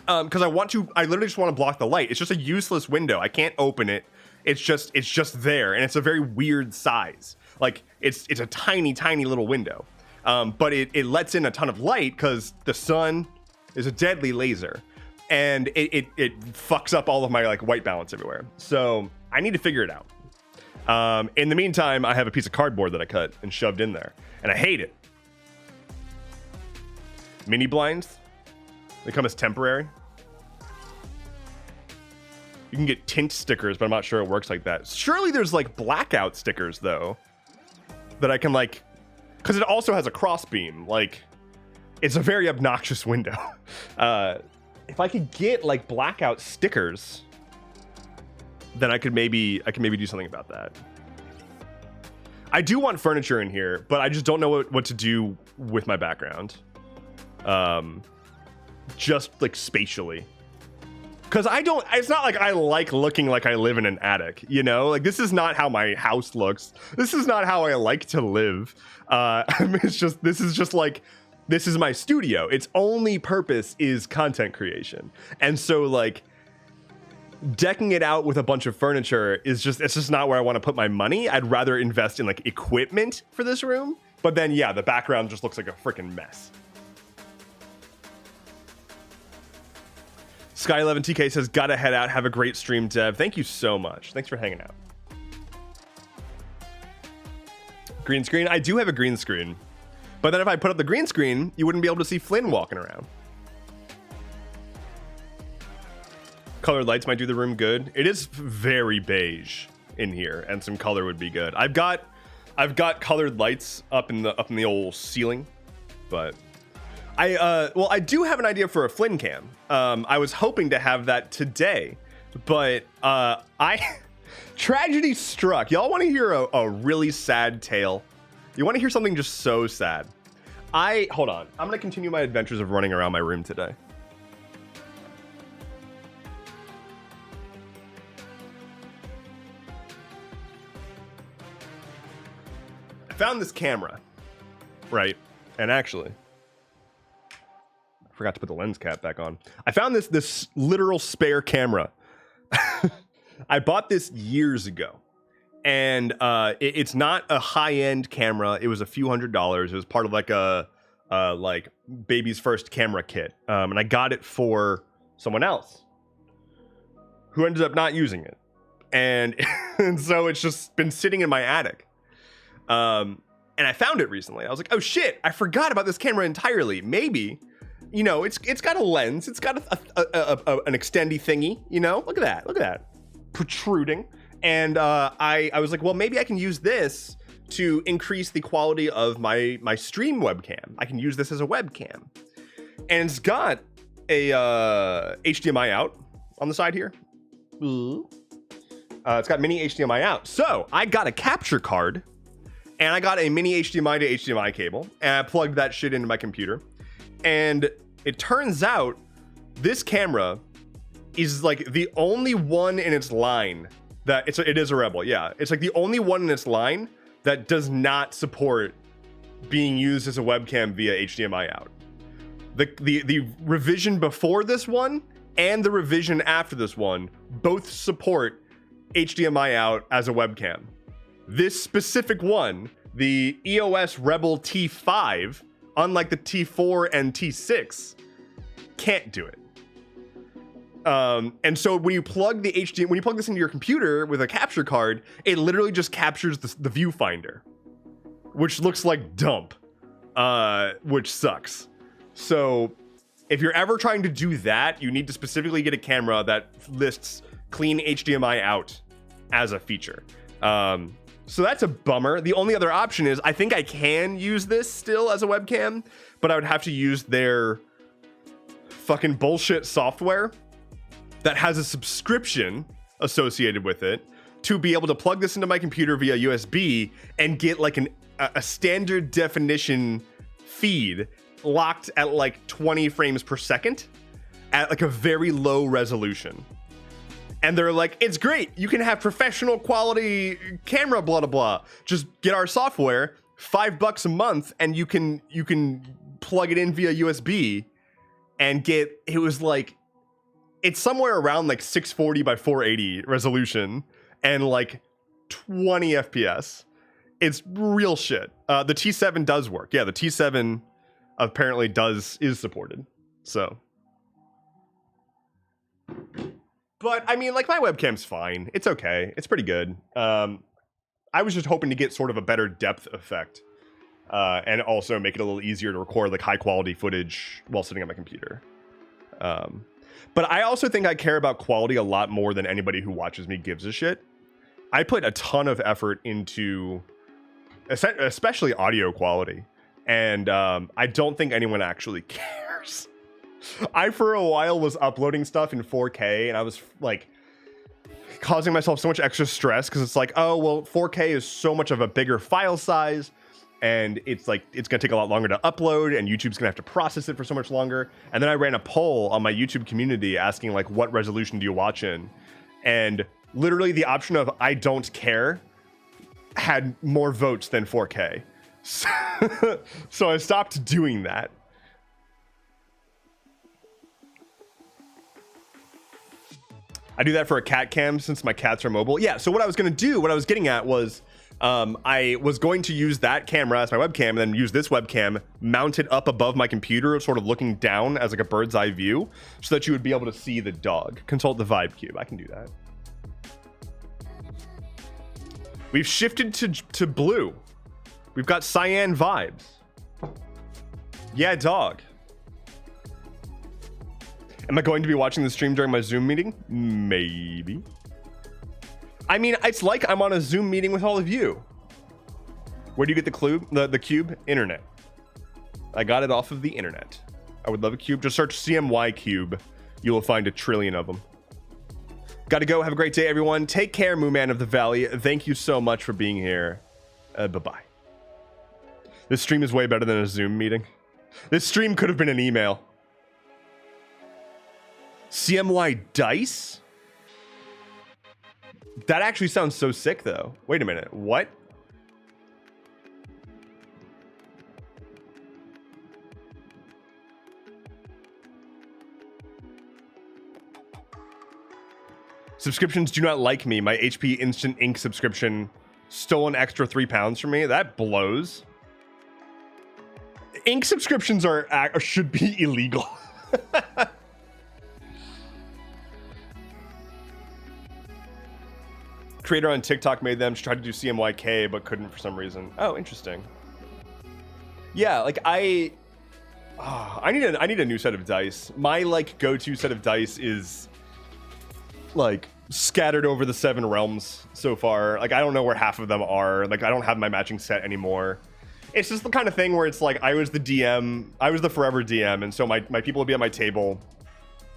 Because I literally just want to block the light. It's just a useless window. I can't open it. It's just there, and it's a very weird size. Like it's a tiny little window, but it lets in a ton of light because the sun is a deadly laser, and it fucks up all of my like white balance everywhere. So I need to figure it out. In the meantime, I have a piece of cardboard that I cut and shoved in there, and I hate it. Mini blinds, they come as temporary. You can get tint stickers, but I'm not sure it works like that. Surely there's like blackout stickers though, that I can like, because it also has a cross beam. Like, it's a very obnoxious window. If I could get like blackout stickers, then I could maybe do something about that. I do want furniture in here, but I just don't know what to do with my background. Just like spatially. Because it's not like I like looking like I live in an attic, you know? Like, this is not how my house looks. This is not how I like to live. This is my studio. Its only purpose is content creation. And so, like, decking it out with a bunch of furniture it's just not where I want to put my money. I'd rather invest in, like, equipment for this room. But then, yeah, the background just looks like a freaking mess. Sky11TK says, gotta head out. Have a great stream, Dev. Thank you so much. Thanks for hanging out. Green screen. I do have a green screen. But then if I put up the green screen, you wouldn't be able to see Flynn walking around. Colored lights might do the room good. It is very beige in here, and some color would be good. I've got colored lights up in the old ceiling, but I do have an idea for a Flynn cam. I was hoping to have that today, but I Tragedy struck. Y'all want to hear a really sad tale? You want to hear something just so sad? Hold on. I'm going to continue my adventures of running around my room today. I found this camera, right? And actually, I forgot to put the lens cap back on. I found this literal spare camera. I bought this years ago, and it's not a high-end camera. It was a few $100s. It was part of like a baby's first camera kit, and I got it for someone else who ended up not using it, and and so it's just been sitting in my attic. And I found it recently. I was like, oh shit, I forgot about this camera entirely. Maybe, you know, it's got a lens. It's got an extendy thingy, you know, look at that protruding. And I was like, well, maybe I can use this to increase the quality of my stream webcam. I can use this as a webcam. And it's got a HDMI out on the side here. It's got mini HDMI out. So I got a capture card, and I got a mini HDMI to HDMI cable, and I plugged that shit into my computer. And it turns out this camera is like the only one in its line that it is a Rebel. Yeah, it's like the only one in its line that does not support being used as a webcam via HDMI out. The revision before this one and the revision after this one both support HDMI out as a webcam. This specific one, the EOS Rebel T5, unlike the T4 and T6, can't do it. And so when you plug when you plug this into your computer with a capture card, it literally just captures the viewfinder, which looks like dump, which sucks. So if you're ever trying to do that, you need to specifically get a camera that lists clean HDMI out as a feature. So that's a bummer. The only other option is I think I can use this still as a webcam, but I would have to use their fucking bullshit software that has a subscription associated with it to be able to plug this into my computer via USB and get like a standard definition feed locked at like 20 frames per second at like a very low resolution. And they're like, it's great. You can have professional quality camera, blah, blah, blah. Just get our software, $5 a month, and you can plug it in via USB and get, it was like, it's somewhere around like 640 by 480 resolution and like 20 FPS. It's real shit. The T7 does work. Yeah, the T7 apparently is supported. So. But I mean, like, my webcam's fine. It's okay. It's pretty good. I was just hoping to get sort of a better depth effect, and also make it a little easier to record like high quality footage while sitting on my computer. But I also think I care about quality a lot more than anybody who watches me gives a shit. I put a ton of effort into, especially audio quality, and I don't think anyone actually cares. I, for a while, was uploading stuff in 4K, and I was like causing myself so much extra stress because it's like, oh, well, 4K is so much of a bigger file size, and it's like, it's going to take a lot longer to upload, and YouTube's going to have to process it for so much longer. And then I ran a poll on my YouTube community asking, like, what resolution do you watch in? And literally the option of I don't care had more votes than 4K. So I stopped doing that. I do that for a cat cam since my cats are mobile. Yeah, so what I was getting at was I was going to use that camera as my webcam and then use this webcam mounted up above my computer, sort of looking down as like a bird's eye view so that you would be able to see the dog. Consult the Vibe Cube. I can do that. We've shifted to blue. We've got cyan vibes. Yeah, dog. Am I going to be watching the stream during my Zoom meeting? Maybe. I mean, it's like I'm on a Zoom meeting with all of you. Where do you get the cube? Internet. I got it off of the internet. I would love a cube. Just search CMY cube. You will find a trillion of them. Gotta go. Have a great day, everyone. Take care, Mooman of the Valley. Thank you so much for being here. Bye-bye. This stream is way better than a Zoom meeting. This stream could have been an email. CMY Dice? That actually sounds so sick, though. Wait a minute. What? Subscriptions do not like me. My HP Instant Ink subscription stole an extra £3 from me. That blows. Ink subscriptions should be illegal. Creator on TikTok made them. She tried to do CMYK but couldn't for some reason. Oh, interesting. Yeah, like I need a new set of dice. My like go-to set of dice is like scattered over the 7 realms so far. Like I don't know where half of them are. Like I don't have my matching set anymore. It's just the kind of thing where it's like I was the DM, I was the forever DM, and so my people would be at my table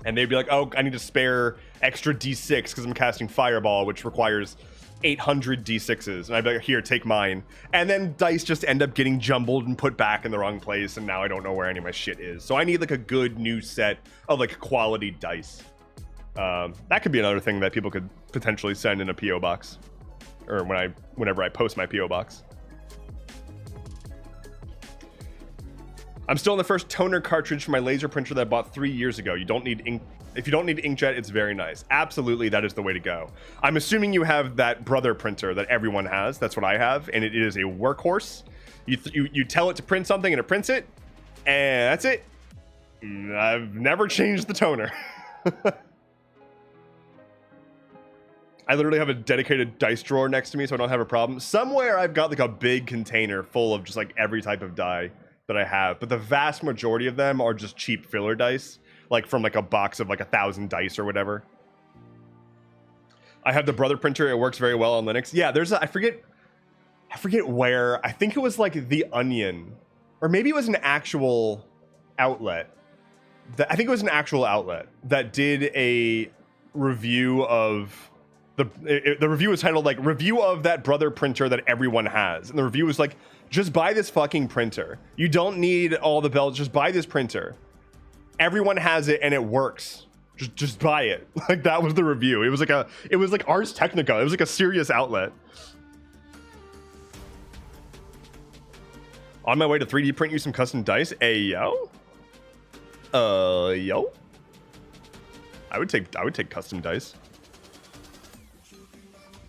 and they'd be like, oh, I need to spare extra D6 because I'm casting Fireball, which requires 800 D6s. And I'd be like, here, take mine. And then dice just end up getting jumbled and put back in the wrong place, and now I don't know where any of my shit is. So I need like a good new set of like quality dice. That could be another thing that people could potentially send in a PO box, or whenever I post my PO box. I'm still in the first toner cartridge for my laser printer that I bought 3 years ago. You don't need ink. If you don't need inkjet, it's very nice. Absolutely, that is the way to go. I'm assuming you have that brother printer that everyone has. That's what I have, and it is a workhorse. You tell it to print something and it prints it, and that's it. I've never changed the toner. I literally have a dedicated dice drawer next to me, so I don't have a problem. Somewhere I've got like a big container full of just like every type of die that I have, but the vast majority of them are just cheap filler dice, like from like a box of like 1,000 dice or whatever. I have the brother printer. It works very well on Linux. Yeah, there's I forget where. I think it was like The Onion, or maybe it was an actual outlet. I think it was an actual outlet that did a review of the review was titled like review of that brother printer that everyone has, and the review was like, just buy this fucking printer. You don't need all the bells. Just buy this printer. Everyone has it and it works. Just buy it. Like that was the review. It was like Ars Technica. It was like a serious outlet. On my way to 3D print you some custom dice. Yo. Yo. I would take custom dice.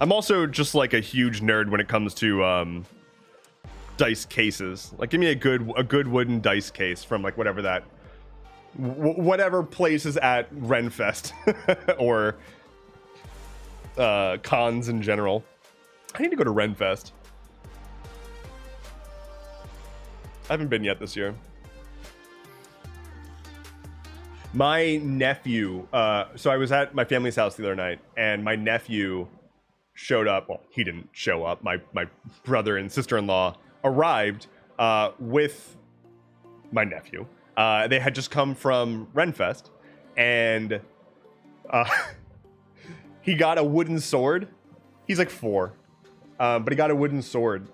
I'm also just like a huge nerd when it comes to dice cases. Like give me a good wooden dice case from like whatever that whatever place is at Renfest or cons in general. I need to go to Renfest. I haven't been yet this year. My nephew, so I was at my family's house the other night, and my nephew showed up. Well, he didn't show up. My brother and sister-in-law arrived with my nephew. They had just come from Renfest, and he got a wooden sword. He's like 4, but he got a wooden sword,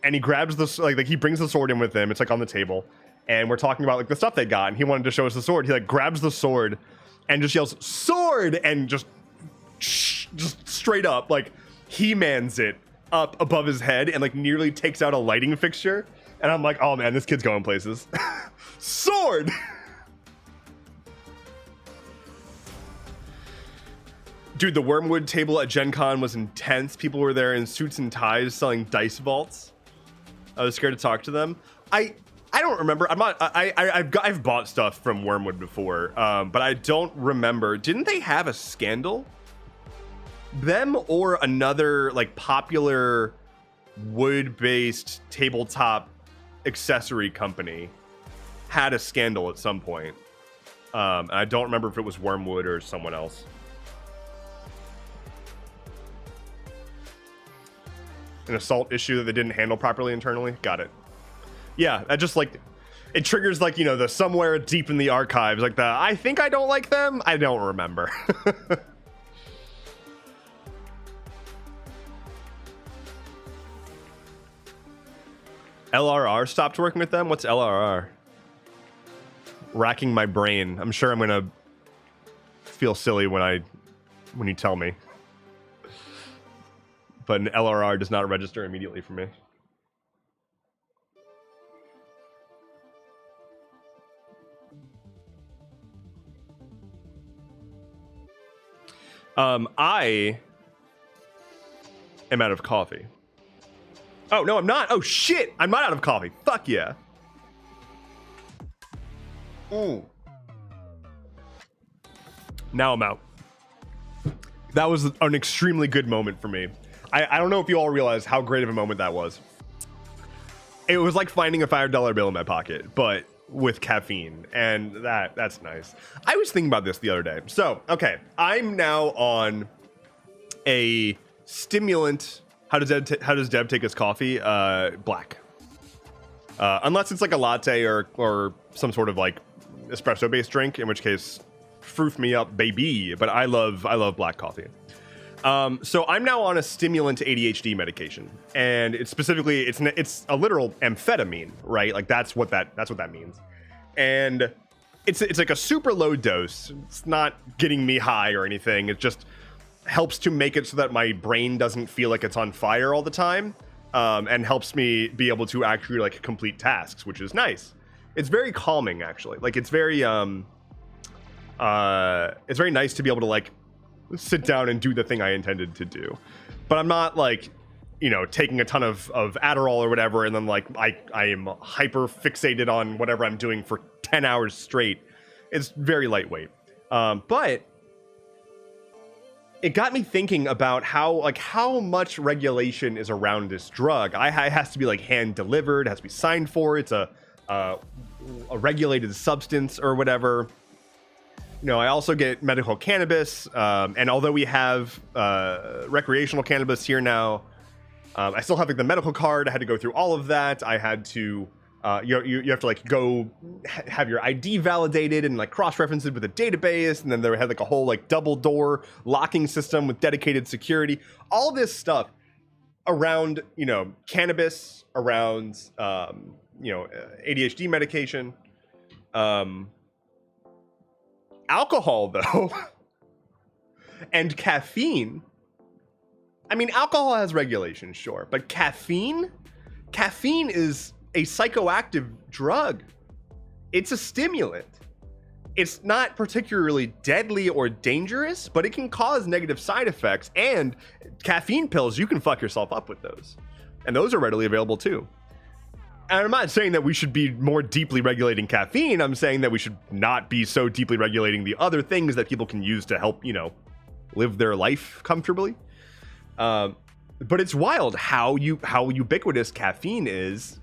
and he grabs the like he brings the sword in with him. It's like on the table, and we're talking about like the stuff they got, and he wanted to show us the sword. He like grabs the sword and just yells "sword" and just straight up like He-Mans it up above his head and like nearly takes out a lighting fixture. And I'm like, oh man, this kid's going places. Sword! Dude, the Wormwood table at Gen Con was intense. People were there in suits and ties selling dice vaults. I was scared to talk to them. I don't remember. I've bought stuff from Wormwood before, but I don't remember. Didn't they have a scandal? Them or another like popular wood-based tabletop accessory company had a scandal at some point. And I don't remember if it was Wormwood or someone else. An assault issue that they didn't handle properly internally. Got it. Yeah, that just like it triggers like, you know, the somewhere deep in the archives, like the I think I don't like them. I don't remember. LRR stopped working with them? What's LRR? Racking my brain. I'm sure I'm gonna feel silly when you tell me. But an LRR does not register immediately for me. I am out of coffee. Oh, no, I'm not. Oh, shit. I'm not out of coffee. Fuck yeah. Now I'm out. That was an extremely good moment for me. I don't know if you all realize how great of a moment that was. It was like finding a $5 bill in my pocket, but with caffeine, and that's nice. I was thinking about this the other day. So, okay, I'm now on a stimulant. How does Deb take his coffee? Black. Unless it's like a latte or some sort of like espresso based drink, in which case, froof me up, baby. But I love black coffee. So I'm now on a stimulant ADHD medication, and it's specifically it's a literal amphetamine, right? Like that's what that means, and it's like a super low dose. It's not getting me high or anything. It just helps to make it so that my brain doesn't feel like it's on fire all the time, and helps me be able to actually like complete tasks, which is nice. It's very calming, actually. Like it's very nice to be able to like sit down and do the thing I intended to do. But I'm not like, you know, taking a ton of Adderall or whatever, and then like I am hyper fixated on whatever I'm doing for 10 hours straight. It's very lightweight. But it got me thinking about how much regulation is around this drug. It has to be like hand delivered, it has to be signed for. It's a regulated substance or whatever. You know, I also get medical cannabis, and although we have recreational cannabis here now, I still have like the medical card. I had to go through all of that. I had to, you have to like go have your ID validated and like cross-referenced with a database, and then they had like a whole like double door locking system with dedicated security. All this stuff around, you know, cannabis, around, you know, ADHD medication. Alcohol, though, and caffeine. I mean, alcohol has regulations, sure, but caffeine is a psychoactive drug. It's a stimulant. It's not particularly deadly or dangerous, but it can cause negative side effects, and caffeine pills, you can fuck yourself up with those. And those are readily available too. And I'm not saying that we should be more deeply regulating caffeine. I'm saying that we should not be so deeply regulating the other things that people can use to help, you know, live their life comfortably. But it's wild how ubiquitous caffeine is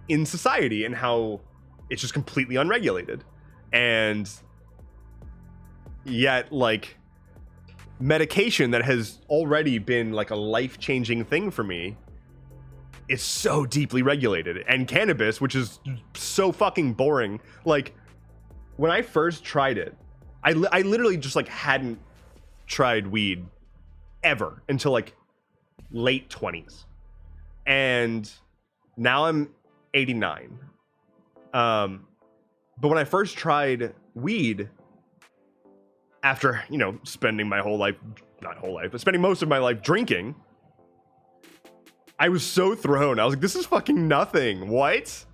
in society, and how it's just completely unregulated. And yet, like, medication that has already been like a life-changing thing for me is so deeply regulated. And cannabis, which is so fucking boring. Like, when I first tried it, I literally just like hadn't tried weed ever until like late 20s. And now I'm 89. But when I first tried weed, after, you know, spending my whole life, not whole life, but spending most of my life drinking, I was so thrown. I was like, this is fucking nothing. What?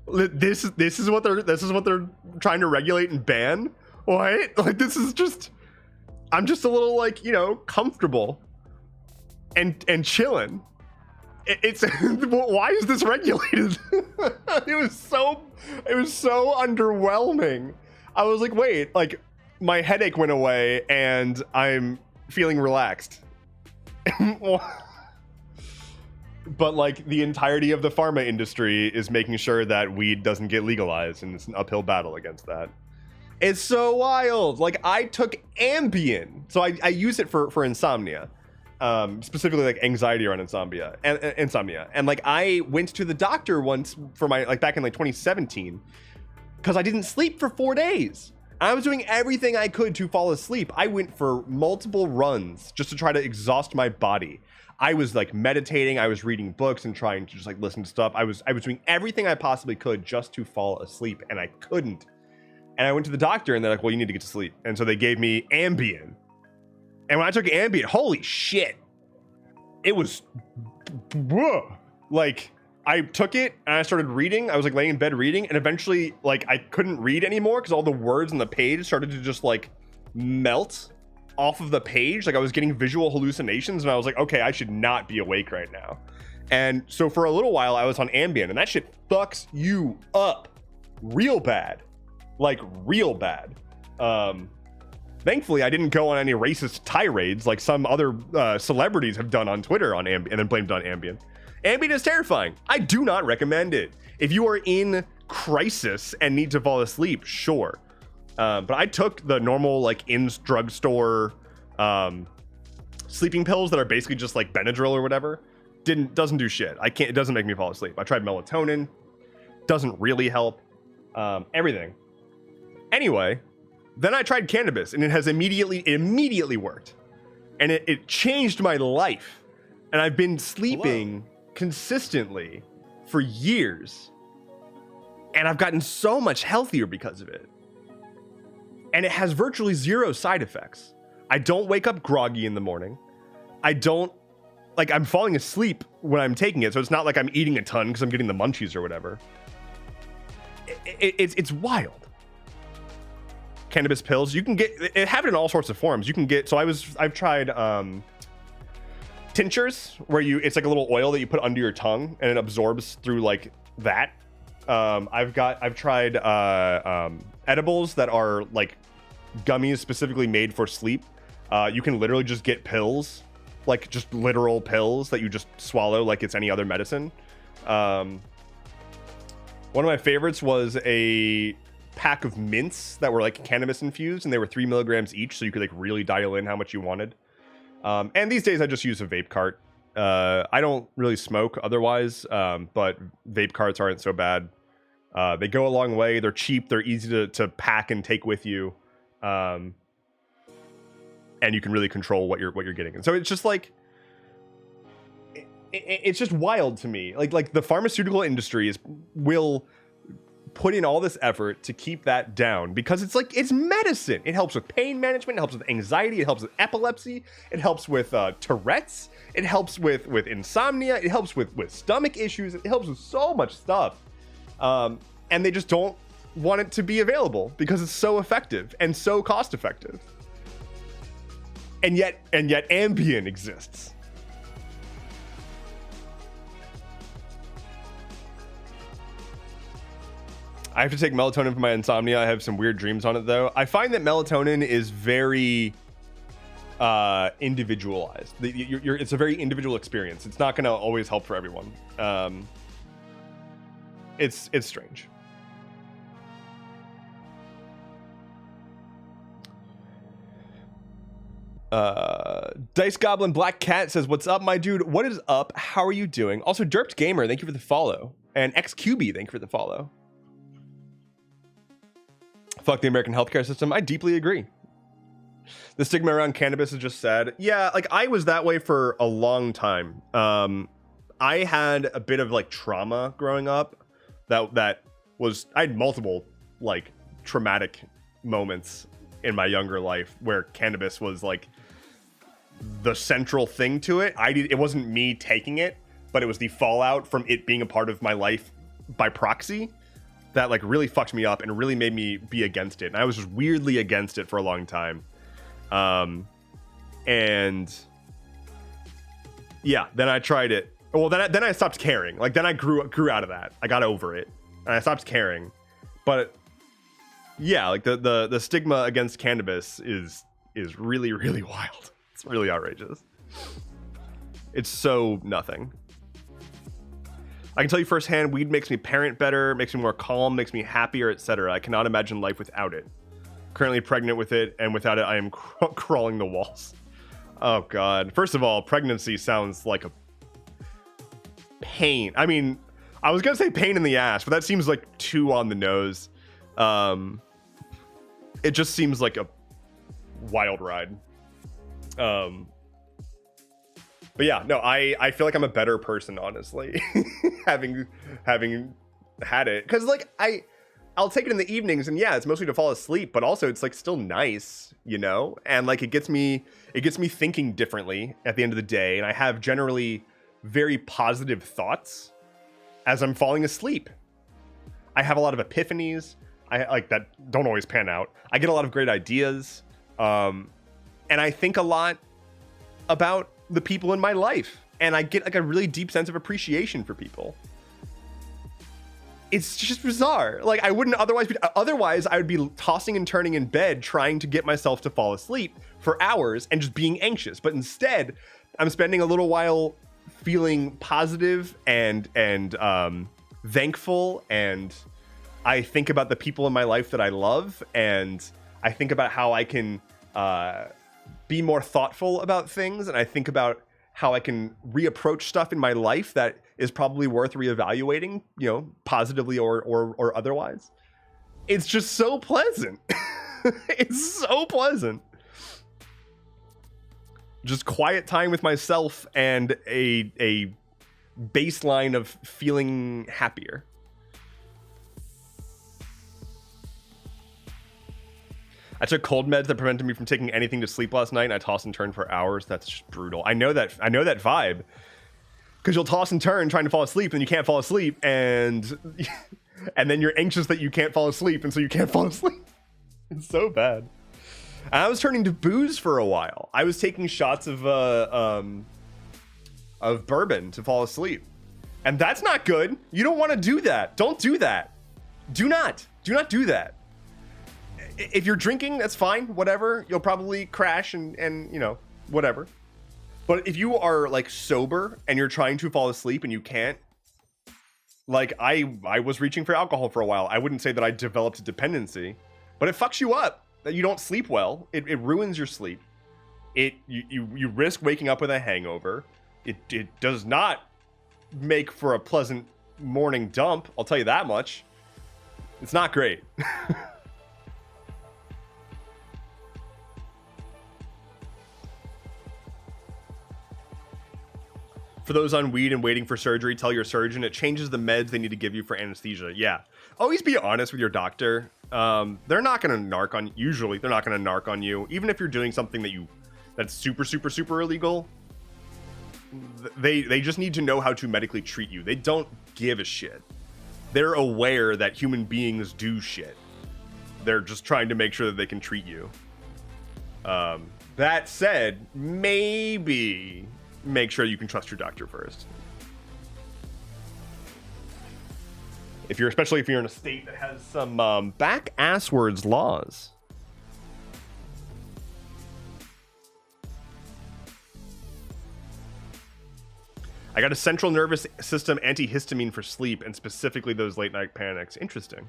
This is what they're trying to regulate and ban? What? Like, this is just, I'm just a little like, you know, comfortable and chilling. It's why is this regulated? it was so underwhelming. I was like, wait, like my headache went away and I'm feeling relaxed. But like the entirety of the pharma industry is making sure that weed doesn't get legalized, and it's an uphill battle against that. It's so wild. Like, I took Ambien, so I use it for insomnia, specifically like anxiety around insomnia, and like I went to the doctor once for my, like, back in like 2017, because I didn't sleep for 4 days. I was doing everything I could to fall asleep. I went for multiple runs just to try to exhaust my body. I was like meditating, I was reading books and trying to just like listen to stuff. I was doing everything I possibly could just to fall asleep, and I couldn't. And I went to the doctor and they're like, well, you need to get to sleep. And so they gave me Ambien. And when I took Ambien, holy shit, it was like, I took it and I started reading. I was like laying in bed reading, and eventually like I couldn't read anymore because all the words on the page started to just like melt off of the page. Like I was getting visual hallucinations, and I was like, okay, I should not be awake right now. And so for a little while I was on Ambien, and that shit fucks you up real bad, like real bad. Thankfully I didn't go on any racist tirades like some other celebrities have done on Twitter on Ambien and then blamed on Ambien. Ambien is terrifying. I do not recommend it. If you are in crisis and need to fall asleep, sure. But I took the normal like in drugstore sleeping pills that are basically just like Benadryl or whatever. Doesn't do shit. It doesn't make me fall asleep. I tried melatonin, doesn't really help. Everything. Anyway, then I tried cannabis, and it has immediately worked. And it changed my life. And I've been sleeping consistently for years, and I've gotten so much healthier because of it. And it has virtually zero side effects. I don't wake up groggy in the morning. I'm falling asleep when I'm taking it, so it's not like I'm eating a ton because I'm getting the munchies or whatever. It's wild. Cannabis pills, you can get it, have it in all sorts of forms. You can get, so I've tried tinctures where it's like a little oil that you put under your tongue and it absorbs through like that. I've tried edibles that are like gummies specifically made for sleep. You can literally just get pills, like just literal pills that you just swallow like it's any other medicine. One of my favorites was a pack of mints that were like cannabis infused, and they were 3 milligrams each, so you could like really dial in how much you wanted. And these days I just use a vape cart. I don't really smoke otherwise, but vape carts aren't so bad. They go a long way. They're cheap. They're easy to pack and take with you. And you can really control what you're getting. And so it's just like, it's just wild to me. Like the pharmaceutical industry will put in all this effort to keep that down because it's medicine. It helps with pain management. It helps with anxiety. It helps with epilepsy. It helps with Tourette's. It helps with insomnia. It helps with stomach issues. It helps with so much stuff. And they just don't want it to be available because it's so effective and so cost effective. And yet Ambien exists. I have to take melatonin for my insomnia. I have some weird dreams on it though. I find that melatonin is very individualized. It's a very individual experience. It's not going to always help for everyone. It's strange. Dice Goblin Black Cat says, what's up, my dude? What is up? How are you doing? Also, Derped Gamer, thank you for the follow. And XQB, thank you for the follow. Fuck the American healthcare system. I deeply agree. The stigma around cannabis is just sad. Yeah, like I was that way for a long time. I had a bit of like trauma growing up that was, I had multiple like traumatic moments in my younger life where cannabis was like the central thing to it. It wasn't me taking it, but it was the fallout from it being a part of my life by proxy that like really fucked me up and really made me be against it. And I was just weirdly against it for a long time. And yeah, then I tried it. Well, then I stopped caring. Like then I grew out of that. I got over it and I stopped caring. But yeah, like the stigma against cannabis is really, really wild. It's really outrageous. It's so nothing. I can tell you firsthand, weed makes me parent better, makes me more calm, makes me happier, etc. I cannot imagine life without it. Currently pregnant with it, and without it, I am crawling the walls. Oh God. First of all, pregnancy sounds like a pain. I mean, I was gonna say pain in the ass, but that seems like too on the nose. it just seems like a wild ride. But yeah, no, I feel like I'm a better person, honestly, having had it, because like I'll take it in the evenings, and yeah, it's mostly to fall asleep, but also it's like still nice, you know, and like it gets me thinking differently at the end of the day, and I have generally very positive thoughts as I'm falling asleep. I have a lot of epiphanies. I like that don't always pan out. I get a lot of great ideas, and I think a lot about the people in my life, and I get like a really deep sense of appreciation for people. It's just bizarre. Like I wouldn't otherwise I would be tossing and turning in bed trying to get myself to fall asleep for hours and just being anxious. But instead, I'm spending a little while feeling positive and thankful, and I think about the people in my life that I love, and I think about how I can be more thoughtful about things, and I think about how I can reapproach stuff in my life that is probably worth reevaluating, you know, positively or otherwise. It's just so pleasant. It's so pleasant. Just quiet time with myself and a baseline of feeling happier. I took cold meds that prevented me from taking anything to sleep last night, and I tossed and turned for hours. That's just brutal. I know that vibe, because you'll toss and turn trying to fall asleep, and you can't fall asleep, and then you're anxious that you can't fall asleep, and so you can't fall asleep. It's so bad. And I was turning to booze for a while. I was taking shots of bourbon to fall asleep, and that's not good. You don't want to do that. Don't do that. Do not do that. If you're drinking, that's fine, whatever. You'll probably crash and you know, whatever. But if you are like sober and you're trying to fall asleep and you can't, like I was reaching for alcohol for a while. I wouldn't say that I developed a dependency, but it fucks you up. That you don't sleep well. It ruins your sleep. You risk waking up with a hangover. It does not make for a pleasant morning dump, I'll tell you that much. It's not great. For those on weed and waiting for surgery, tell your surgeon it changes the meds they need to give you for anesthesia. Yeah. Always be honest with your doctor. They're not going to narc on, usually they're not going to narc on you. Even if you're doing something that's super illegal, they just need to know how to medically treat you. They don't give a shit. They're aware that human beings do shit. They're just trying to make sure that they can treat you. That said, maybe make sure you can trust your doctor first. Especially if you're in a state that has some back asswards laws. I got a central nervous system antihistamine for sleep, and specifically those late night panics. Interesting.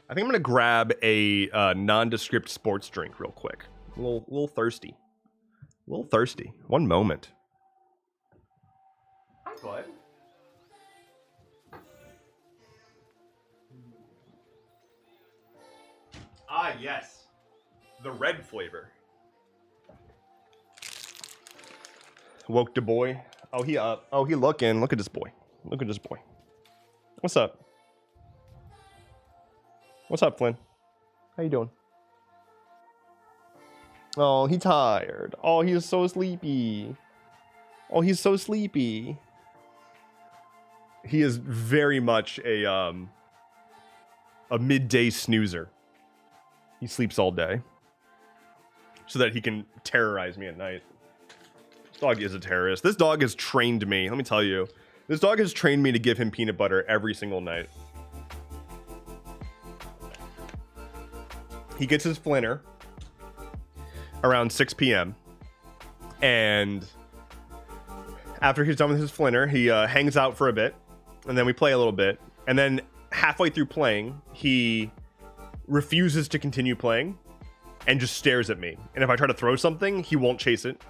I think I'm gonna grab a nondescript sports drink real quick. A little thirsty. A little thirsty. One moment. Hi, bud. Ah, yes. The red flavor. Woke the boy. Oh, he up. Oh, he looking. Look at this boy. Look at this boy. What's up? What's up, Flynn? How you doing? Oh, he tired. Oh, he's so sleepy. Oh, he's so sleepy. He is very much a midday snoozer. He sleeps all day so that he can terrorize me at night. This dog is a terrorist. This dog has trained me. Let me tell you. This dog has trained me to give him peanut butter every single night. He gets his flinner around 6 p.m. And after he's done with his flinner, he hangs out for a bit, and then we play a little bit. And then halfway through playing, he refuses to continue playing and just stares at me. And if I try to throw something, he won't chase it.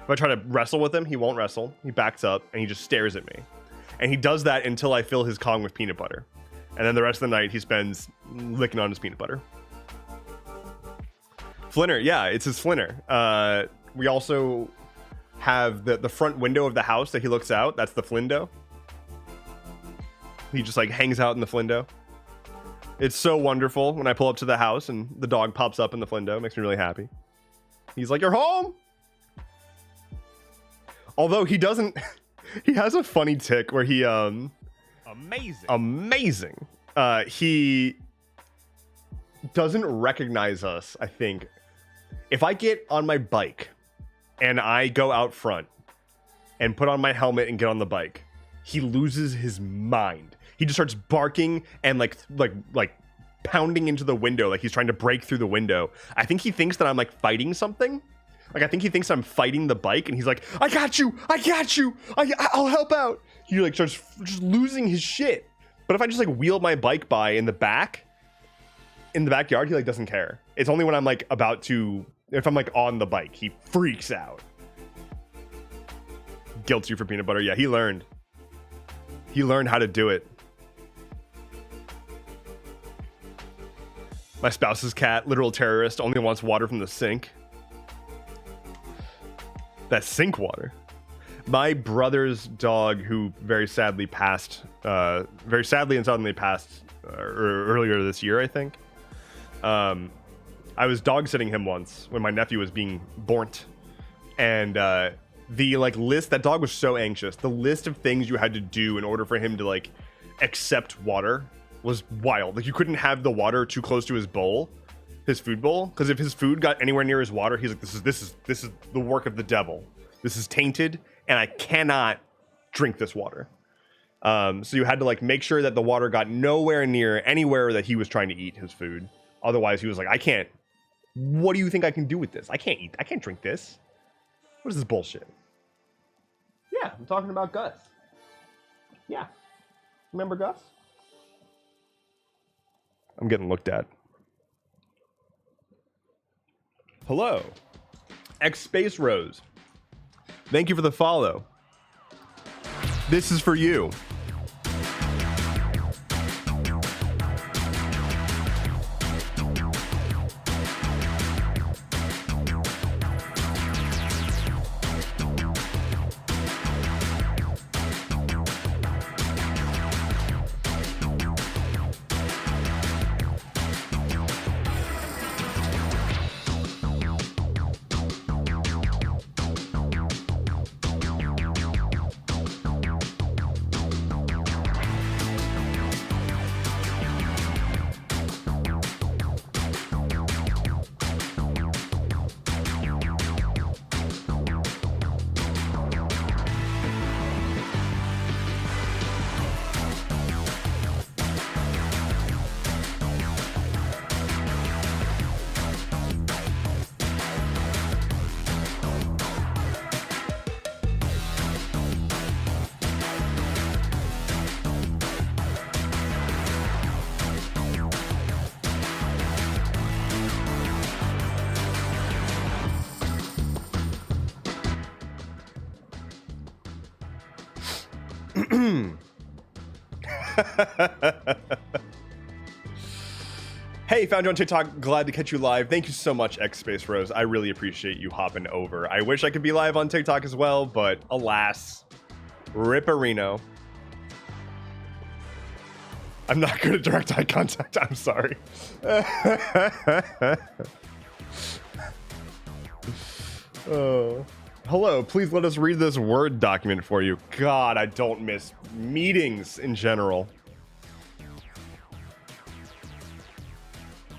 If I try to wrestle with him, he won't wrestle. He backs up and he just stares at me. And he does that until I fill his Kong with peanut butter. And then the rest of the night he spends licking on his peanut butter. Flinner, yeah, it's his Flinner. We also have the front window of the house that he looks out. That's the Flindo. He just like hangs out in the Flindo. It's so wonderful when I pull up to the house and the dog pops up in the Flindo. It makes me really happy. He's like, "You're home." Although he doesn't, he has a funny tick where he amazing. He doesn't recognize us. I think if I get on my bike and I go out front and put on my helmet and get on the bike, he loses his mind. He just starts barking and like pounding into the window like he's trying to break through the window. I think he thinks that I'm like fighting something. Like I think he thinks I'm fighting the bike, and he's like, "I got you, I'll help out." He like starts just losing his shit. But if I just like wheel my bike by in the backyard, he like doesn't care. It's only when I'm like if I'm like on the bike, he freaks out. Guilty for peanut butter. Yeah, he learned how to do it. My spouse's cat, literal terrorist, only wants water from the sink. That sink water. My brother's dog, who very sadly and suddenly passed earlier this year, I think. I was dog sitting him once when my nephew was being born, and the like list, that dog was so anxious. The list of things you had to do in order for him to like accept water was wild. Like you couldn't have the water too close to his bowl, his food bowl, because if his food got anywhere near his water, he's like, this is the work of the devil. This is tainted, and I cannot drink this water. So you had to like make sure that the water got nowhere near anywhere that he was trying to eat his food. Otherwise, he was like, "I can't. What do you think I can do with this? I can't drink this. What is this bullshit?" Yeah, I'm talking about Gus. Yeah. Remember Gus? I'm getting looked at. Hello. X Space Rose. Thank you for the follow. This is for you. Hey, found you on TikTok. Glad to catch you live. Thank you so much, X Space Rose. I really appreciate you hopping over. I wish I could be live on TikTok as well, but alas, ripperino. I'm not good at direct eye contact. I'm sorry. Oh. Hello, please let us read this Word document for you. God, I don't miss meetings in general.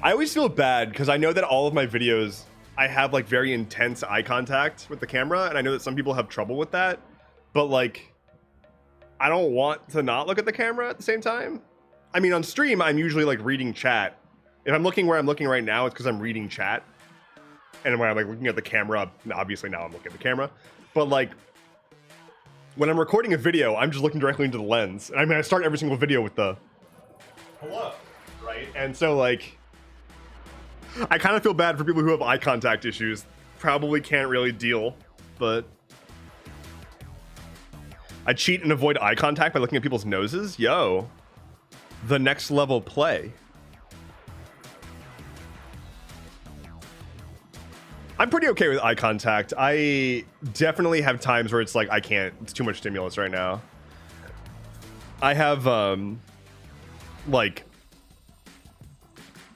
I always feel bad because I know that all of my videos, I have like very intense eye contact with the camera, and I know that some people have trouble with that, but like, I don't want to not look at the camera at the same time. I mean, on stream, I'm usually like reading chat. If I'm looking where I'm looking right now, it's because I'm reading chat. And when I'm like looking at the camera, obviously now I'm looking at the camera, but like when I'm recording a video, I'm just looking directly into the lens. I mean, I start every single video with the hello, right? And so like, I kind of feel bad for people who have eye contact issues. Probably can't really deal, but I cheat and avoid eye contact by looking at people's noses. Yo, the next level play. I'm pretty okay with eye contact. I definitely have times where it's like I can't. It's too much stimulus right now. I have like,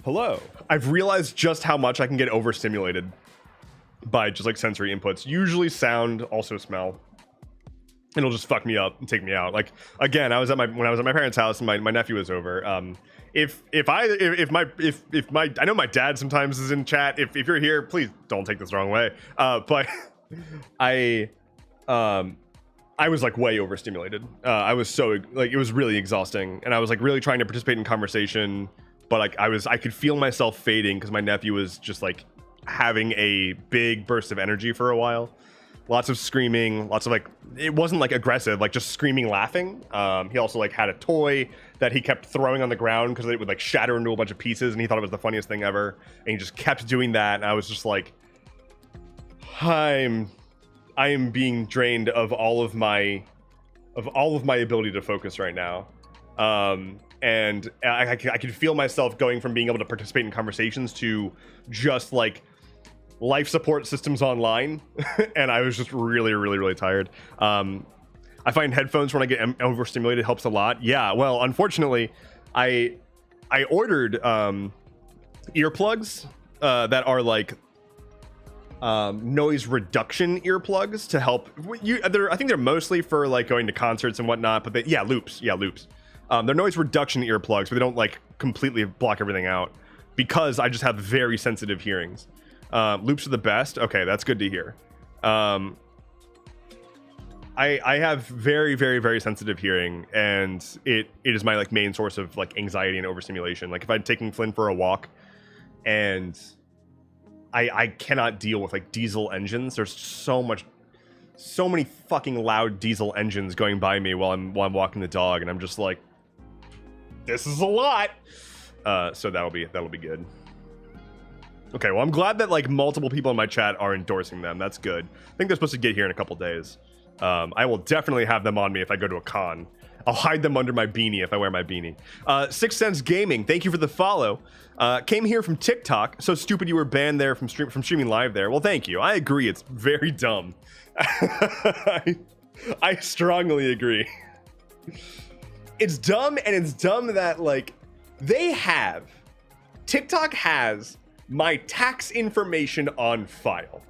hello. I've realized just how much I can get overstimulated by just like sensory inputs. Usually sound, also smell. It'll just fuck me up and take me out. Like, again, when I was at my parents' house and my nephew was over. If my I know my dad sometimes is in chat. If you're here, please don't take this the wrong way. But I was like way overstimulated. I was so like, it was really exhausting, and I was like really trying to participate in conversation, but like I could feel myself fading because my nephew was just like having a big burst of energy for a while. Lots of screaming, lots of like, it wasn't like aggressive, like just screaming, laughing. He also like had a toy that he kept throwing on the ground because it would like shatter into a bunch of pieces, and he thought it was the funniest thing ever. And he just kept doing that, and I was just like, I am being drained of all of my ability to focus right now. And I could feel myself going from being able to participate in conversations to just like life support systems online. And I was just really tired. I find headphones when I get overstimulated helps a lot. Yeah, well, unfortunately, I ordered earplugs that are like noise reduction earplugs to help you. I think they're mostly for like going to concerts and whatnot, but loops. They're noise reduction earplugs, but they don't like completely block everything out because I just have very sensitive hearings. Loops are the best. Okay, that's good to hear. I have very sensitive hearing, and it is my like main source of like anxiety and overstimulation. Like if I'm taking Flynn for a walk and I cannot deal with like diesel engines. There's so many fucking loud diesel engines going by me while I'm walking the dog, and I'm just like, this is a lot. So that'll be good. Okay, well, I'm glad that like multiple people in my chat are endorsing them. That's good. I think they're supposed to get here in a couple days. I will definitely have them on me if I go to a con. I'll hide them under my beanie if I wear my beanie. Sixth Sense Gaming, thank you for the follow. Came here from TikTok. So stupid you were banned there from streaming live there. Well, thank you. I agree. It's very dumb. I strongly agree. It's dumb, and it's dumb that like TikTok has my tax information on file.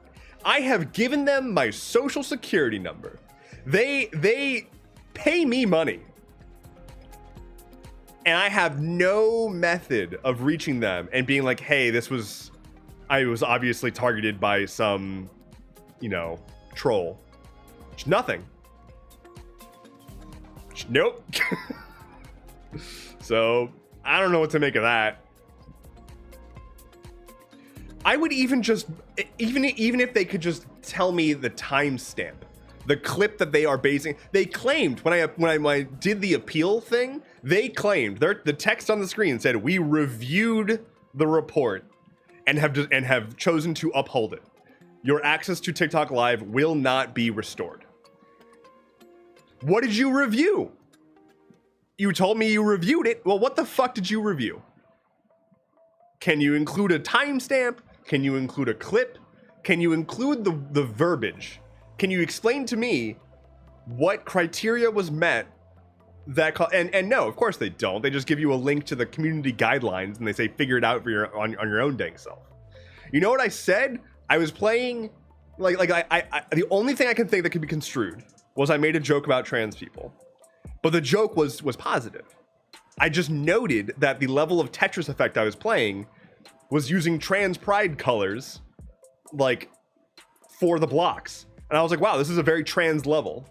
I have given them my social security number. They pay me money, and I have no method of reaching them and being like, hey, I was obviously targeted by some, troll. Nothing. Nope. So I don't know what to make of that. I would even if they could just tell me the timestamp, the clip that they are basing. They claimed when I did the appeal thing, they claimed the text on the screen said, we reviewed the report and have chosen to uphold it. Your access to TikTok Live will not be restored. What did you review? You told me you reviewed it. Well, what the fuck did you review? Can you include a timestamp? Can you include a clip? Can you include the verbiage? Can you explain to me what criteria was met and no, of course they don't. They just give you a link to the community guidelines and they say figure it out for on your own dang self. You know what I said? I was playing like the only thing I can think that could be construed was I made a joke about trans people. But the joke was positive. I just noted that the level of Tetris effect I was playing was using trans pride colors, like, for the blocks. And I was like, wow, this is a very trans level.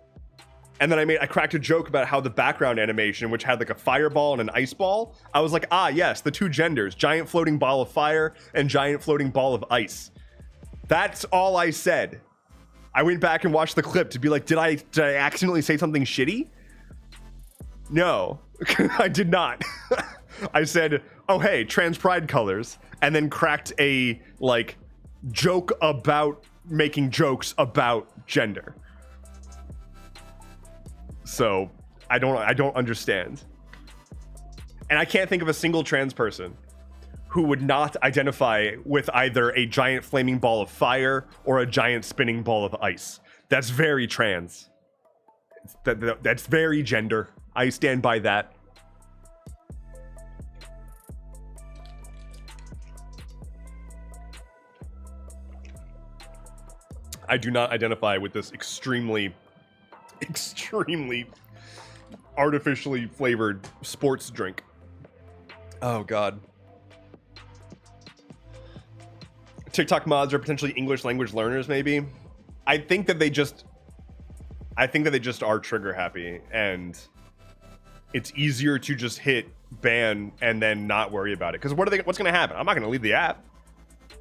And then I cracked a joke about how the background animation, which had like a fireball and an ice ball, I was like, ah, yes, the two genders, giant floating ball of fire and giant floating ball of ice. That's all I said. I went back and watched the clip to be like, did I accidentally say something shitty? No, I did not. I said, oh, hey, trans pride colors, and then cracked a like joke about making jokes about gender. So I don't understand. And I can't think of a single trans person who would not identify with either a giant flaming ball of fire or a giant spinning ball of ice. That's very trans. That's very gender. I stand by that. I do not identify with this extremely artificially flavored sports drink. Oh God. TikTok mods are potentially English language learners, maybe. I think that they just are trigger happy, and it's easier to just hit ban and then not worry about it. Because what's gonna happen? I'm not gonna leave the app.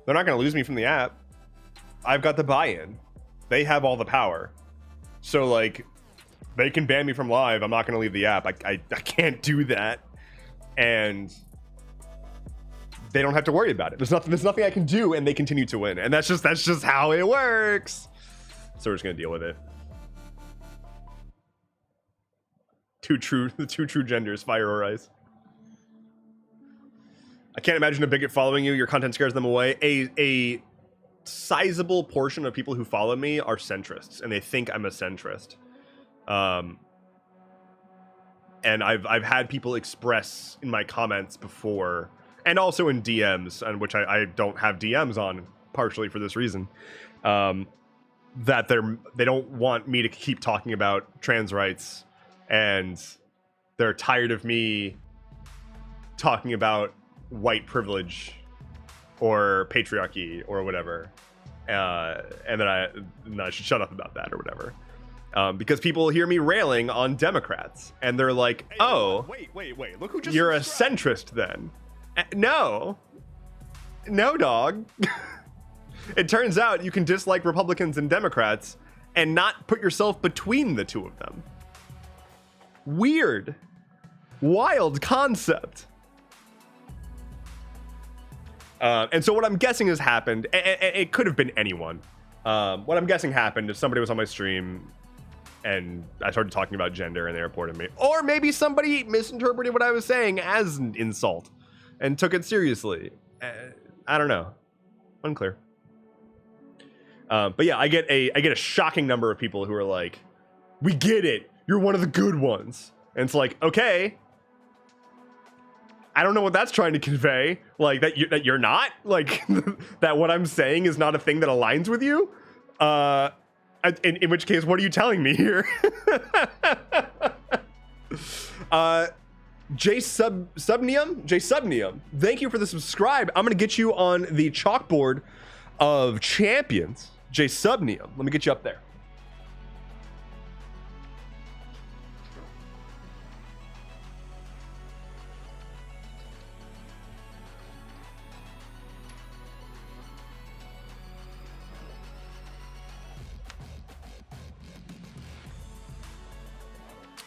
They're not gonna lose me from the app. I've got the buy-in. They have all the power. So like, they can ban me from live. I'm not gonna leave the app. I can't do that. And they don't have to worry about it. There's nothing I can do, and they continue to win. And that's just how it works. So we're just gonna deal with it. The two true genders, fire or ice. I can't imagine a bigot following you. Your content scares them away. A sizable portion of people who follow me are centrists, and they think I'm a centrist. And I've had people express in my comments before, and also in DMs, on which I don't have DMs on, partially for this reason, that they don't want me to keep talking about trans rights, and they're tired of me talking about white privilege or patriarchy or whatever, and then I should shut up about that or whatever. Because people hear me railing on Democrats, and they're like, Hey, "Oh, wait! Look who just you're subscribed. a centrist then?" No, dog. It turns out you can dislike Republicans and Democrats and not put yourself between the two of them. Weird, wild concept. And so what I'm guessing has happened, it could have been anyone. What I'm guessing happened is somebody was on my stream and I started talking about gender and they reported me. Or maybe somebody misinterpreted what I was saying as an insult and took it seriously. I don't know. Unclear. But yeah, I get a shocking number of people who are like, "We get it. You're one of the good ones." And it's like, okay. I don't know what that's trying to convey. Like that you're not, like that what I'm saying is not a thing that aligns with you. In which case, what are you telling me here? J Subnium, thank you for the subscribe. I'm gonna get you on the chalkboard of champions. J Subnium, let me get you up there.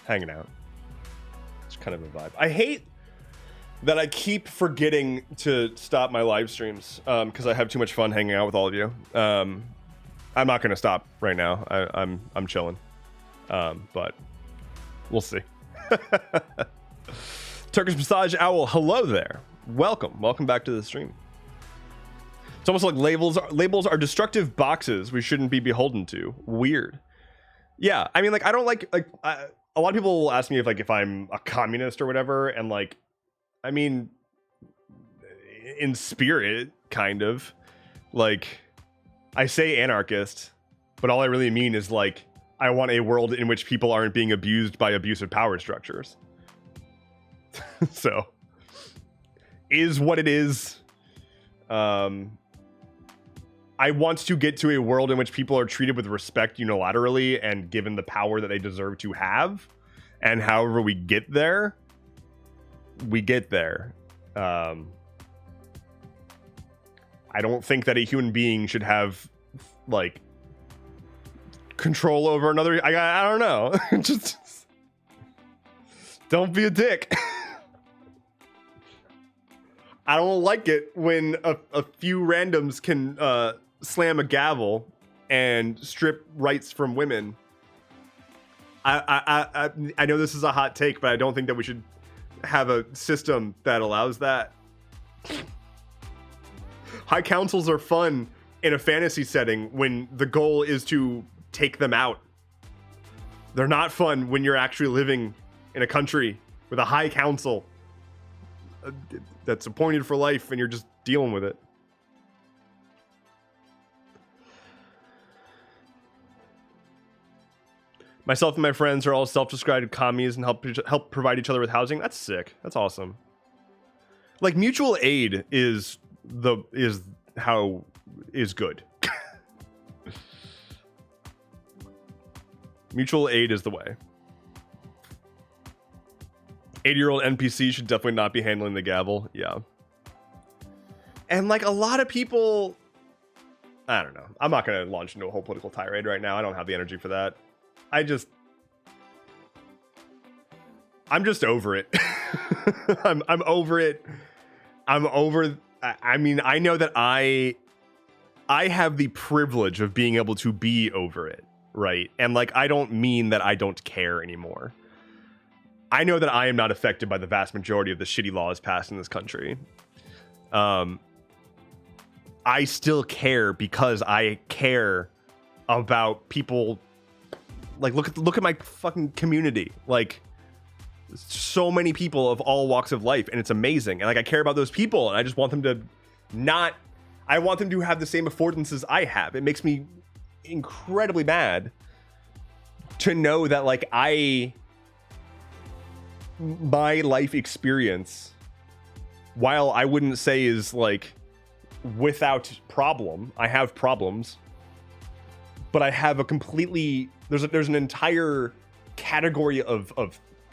Hanging out. It's kind of a vibe. I hate that I keep forgetting to stop my live streams because I have too much fun hanging out with all of you. I'm not going to stop right now. I'm chilling, but we'll see. Turkish Massage Owl, hello there. Welcome back to the stream. It's almost like labels are destructive boxes we shouldn't be beholden to. Weird. Yeah, I mean, like I don't like a lot of people will ask me if I'm a communist or whatever, and like, I mean, in spirit, kind of. Like, I say anarchist, but all I really mean is like, I want a world in which people aren't being abused by abusive power structures. So, is what it is. I want to get to a world in which people are treated with respect unilaterally and given the power that they deserve to have. And however we get there, we get there. I don't think that a human being should have, like, control over another. I don't know. Just don't be a dick. I don't like it when a few randoms can slam a gavel and strip rights from women. I know this is a hot take, but I don't think that we should have a system that allows that. High councils are fun in a fantasy setting when the goal is to take them out. They're not fun when you're actually living in a country with a high council that's appointed for life and you're just dealing with it. Myself and my friends are all self-described commies and help provide each other with housing. That's sick. That's awesome. Like mutual aid is good. Mutual aid is the way. 80-year-old NPC should definitely not be handling the gavel. Yeah. And like a lot of people, I don't know. I'm not going to launch into a whole political tirade right now. I don't have the energy for that. I'm just over it. I'm over it. I'm over. I mean, I know that I have the privilege of being able to be over it, right? And like, I don't mean that I don't care anymore. I know that I am not affected by the vast majority of the shitty laws passed in this country. I still care because I care about people. Like, look at my fucking community. Like, so many people of all walks of life, and it's amazing. And like, I care about those people, and I just want them to I want them to have the same affordances I have. It makes me incredibly mad to know that like my life experience, while I wouldn't say is like without problem, I have problems, but I have a completely there's an entire category of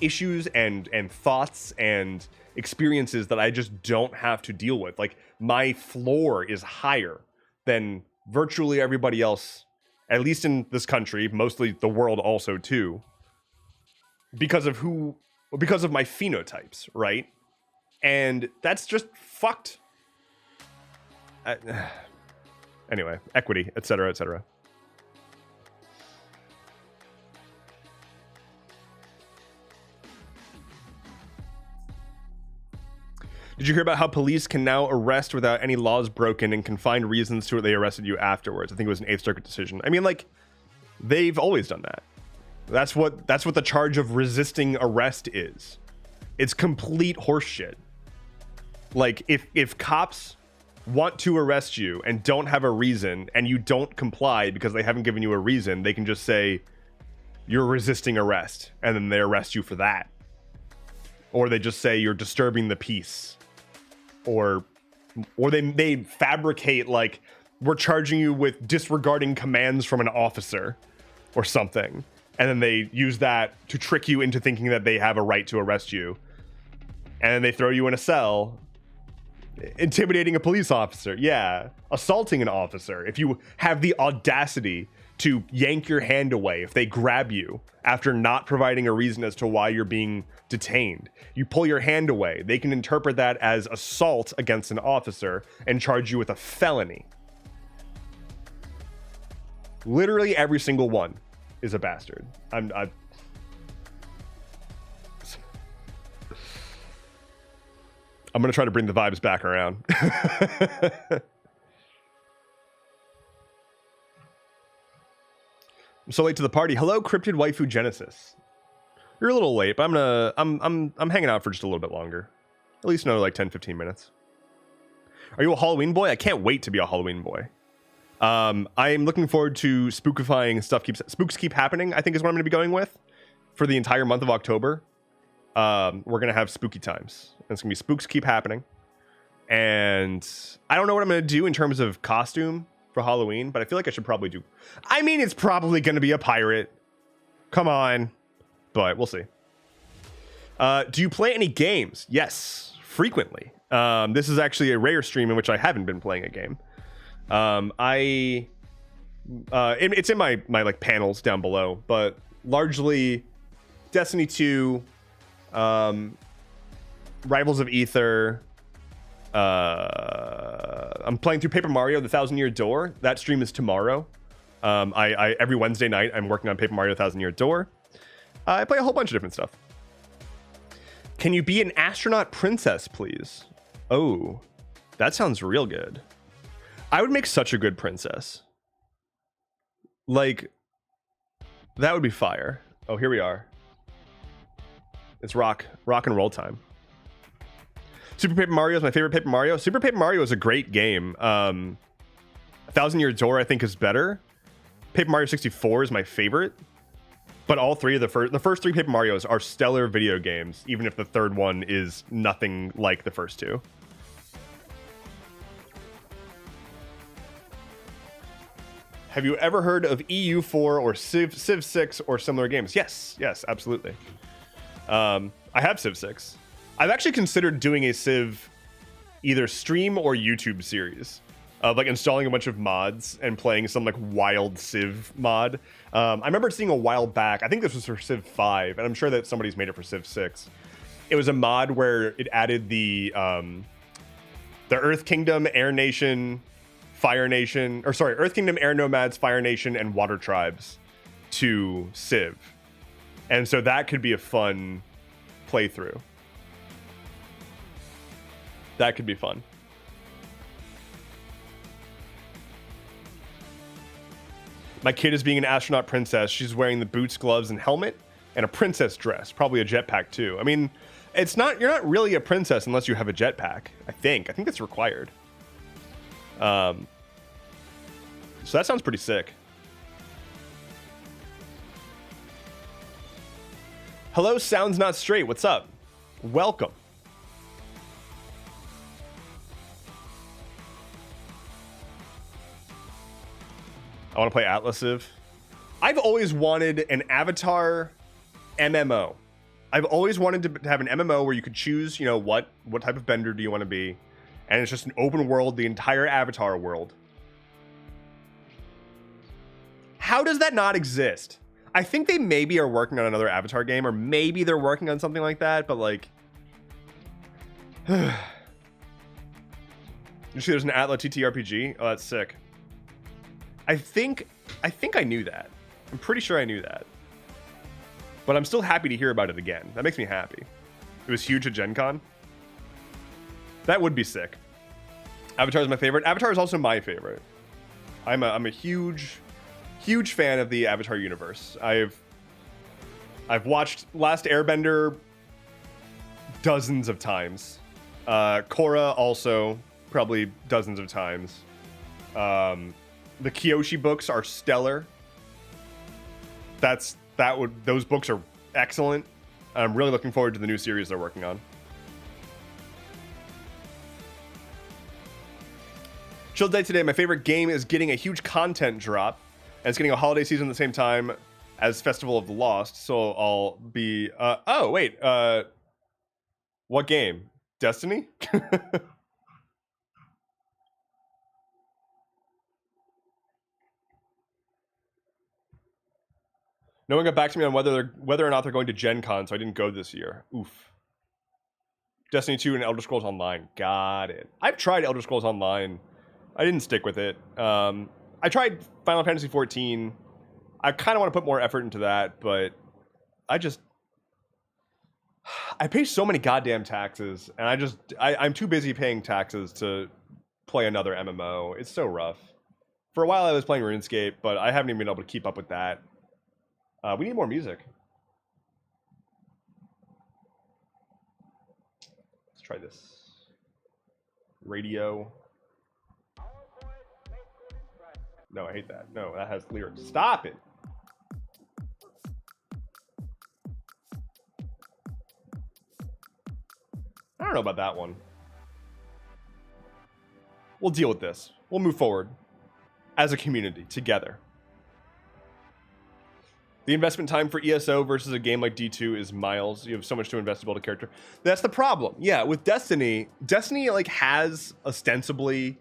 issues and thoughts and experiences that I just don't have to deal with. Like, my floor is higher than virtually everybody else, at least in this country, mostly the world also too, because of my phenotypes, right? And that's just fucked. Anyway, equity, etc., etc. Did you hear about how police can now arrest without any laws broken and can find reasons to they arrested you afterwards? I think it was an 8th Circuit decision. I mean, like, they've always done that. That's what the charge of resisting arrest is. It's complete horseshit. Like, if cops want to arrest you and don't have a reason and you don't comply because they haven't given you a reason, they can just say you're resisting arrest and then they arrest you for that. Or they just say you're disturbing the peace. Or they fabricate like we're charging you with disregarding commands from an officer or something. And then they use that to trick you into thinking that they have a right to arrest you. And then they throw you in a cell. Intimidating a police officer. Yeah. Assaulting an officer. If you have the audacity to yank your hand away if they grab you after not providing a reason as to why you're being detained. You pull your hand away. They can interpret that as assault against an officer and charge you with a felony. Literally every single one is a bastard. I'm gonna try to bring the vibes back around. I'm so late to the party. Hello, Cryptid Waifu Genesis. You're a little late, but I'm hanging out for just a little bit longer. At least another like 10-15 minutes. Are you a Halloween boy? I can't wait to be a Halloween boy. I'm looking forward to spookifying stuff. Spooks keep happening, I think is what I'm gonna be going with for the entire month of October. We're gonna have spooky times. And it's gonna be spooks keep happening. And I don't know what I'm gonna do in terms of costume for Halloween, but I feel like I should probably do. I mean, it's probably going to be a pirate. Come on. But we'll see. Do you play any games? Yes, frequently. This is actually a rare stream in which I haven't been playing a game. It's in my like panels down below, but largely Destiny 2, Rivals of Aether. I'm playing through Paper Mario: The Thousand Year Door. That stream is tomorrow. I every Wednesday night I'm working on Paper Mario: The Thousand Year Door. I play a whole bunch of different stuff. Can you be an astronaut princess, please? Oh, that sounds real good. I would make such a good princess. Like, that would be fire. Oh, here we are. It's rock and roll time. Super Paper Mario is my favorite Paper Mario. Super Paper Mario is a great game. 1,000 Year Door, I think, is better. Paper Mario 64 is my favorite. But all three of the first three Paper Marios are stellar video games, even if the third one is nothing like the first two. Have you ever heard of EU4 or Civ 6 or similar games? Yes, absolutely. I have Civ 6. I've actually considered doing a Civ either stream or YouTube series of like installing a bunch of mods and playing some like wild Civ mod. I remember seeing a while back, I think this was for Civ 5, and I'm sure that somebody's made it for Civ 6. It was a mod where it added the Earth Kingdom, Air Nation, Fire Nation, or sorry, Earth Kingdom, Air Nomads, Fire Nation, and Water Tribes to Civ. And so that could be a fun playthrough. That could be fun. My kid is being an astronaut princess. She's wearing the boots, gloves, and helmet, and a princess dress, probably a jetpack too. I mean, it's not, you're not really a princess unless you have a jetpack, I think. I think that's required. So that sounds pretty sick. Hello, Sounds Not Straight. What's up? Welcome. I want to play Atlas Civ. I've always wanted an Avatar MMO. I've always wanted to have an MMO where you could choose, you know, what type of bender do you want to be, and it's just an open world, the entire Avatar world. How does that not exist? I think they maybe are working on another Avatar game, or maybe they're working on something like that, but like... You see there's an Atlas TTRPG? Oh, that's sick. I think I knew that. I'm pretty sure I knew that. But I'm still happy to hear about it again. That makes me happy. It was huge at Gen Con. That would be sick. Avatar is my favorite. Avatar is also my favorite. I'm a huge fan of the Avatar universe. I've watched Last Airbender dozens of times. Korra also probably dozens of times. The Kyoshi books are stellar. Those books are excellent. I'm really looking forward to the new series they're working on. Chill day today. My favorite game is getting a huge content drop, and it's getting a holiday season at the same time as Festival of the Lost. So I'll be. Oh wait. What game? Destiny? No one got back to me on whether or not they're going to Gen Con, so I didn't go this year. Oof. Destiny 2 and Elder Scrolls Online. Got it. I've tried Elder Scrolls Online. I didn't stick with it. I tried Final Fantasy 14. I kind of want to put more effort into that, but I pay so many goddamn taxes, and I'm too busy paying taxes to play another MMO. It's so rough. For a while I was playing RuneScape, but I haven't even been able to keep up with that. We need more music. Let's try this. Radio. No, I hate that. No, that has lyrics. Stop it. I don't know about that one. We'll deal with this. We'll move forward as a community together. The investment time for ESO versus a game like D2 is miles. You have so much to invest to build a character. That's the problem. Yeah, with Destiny like has ostensibly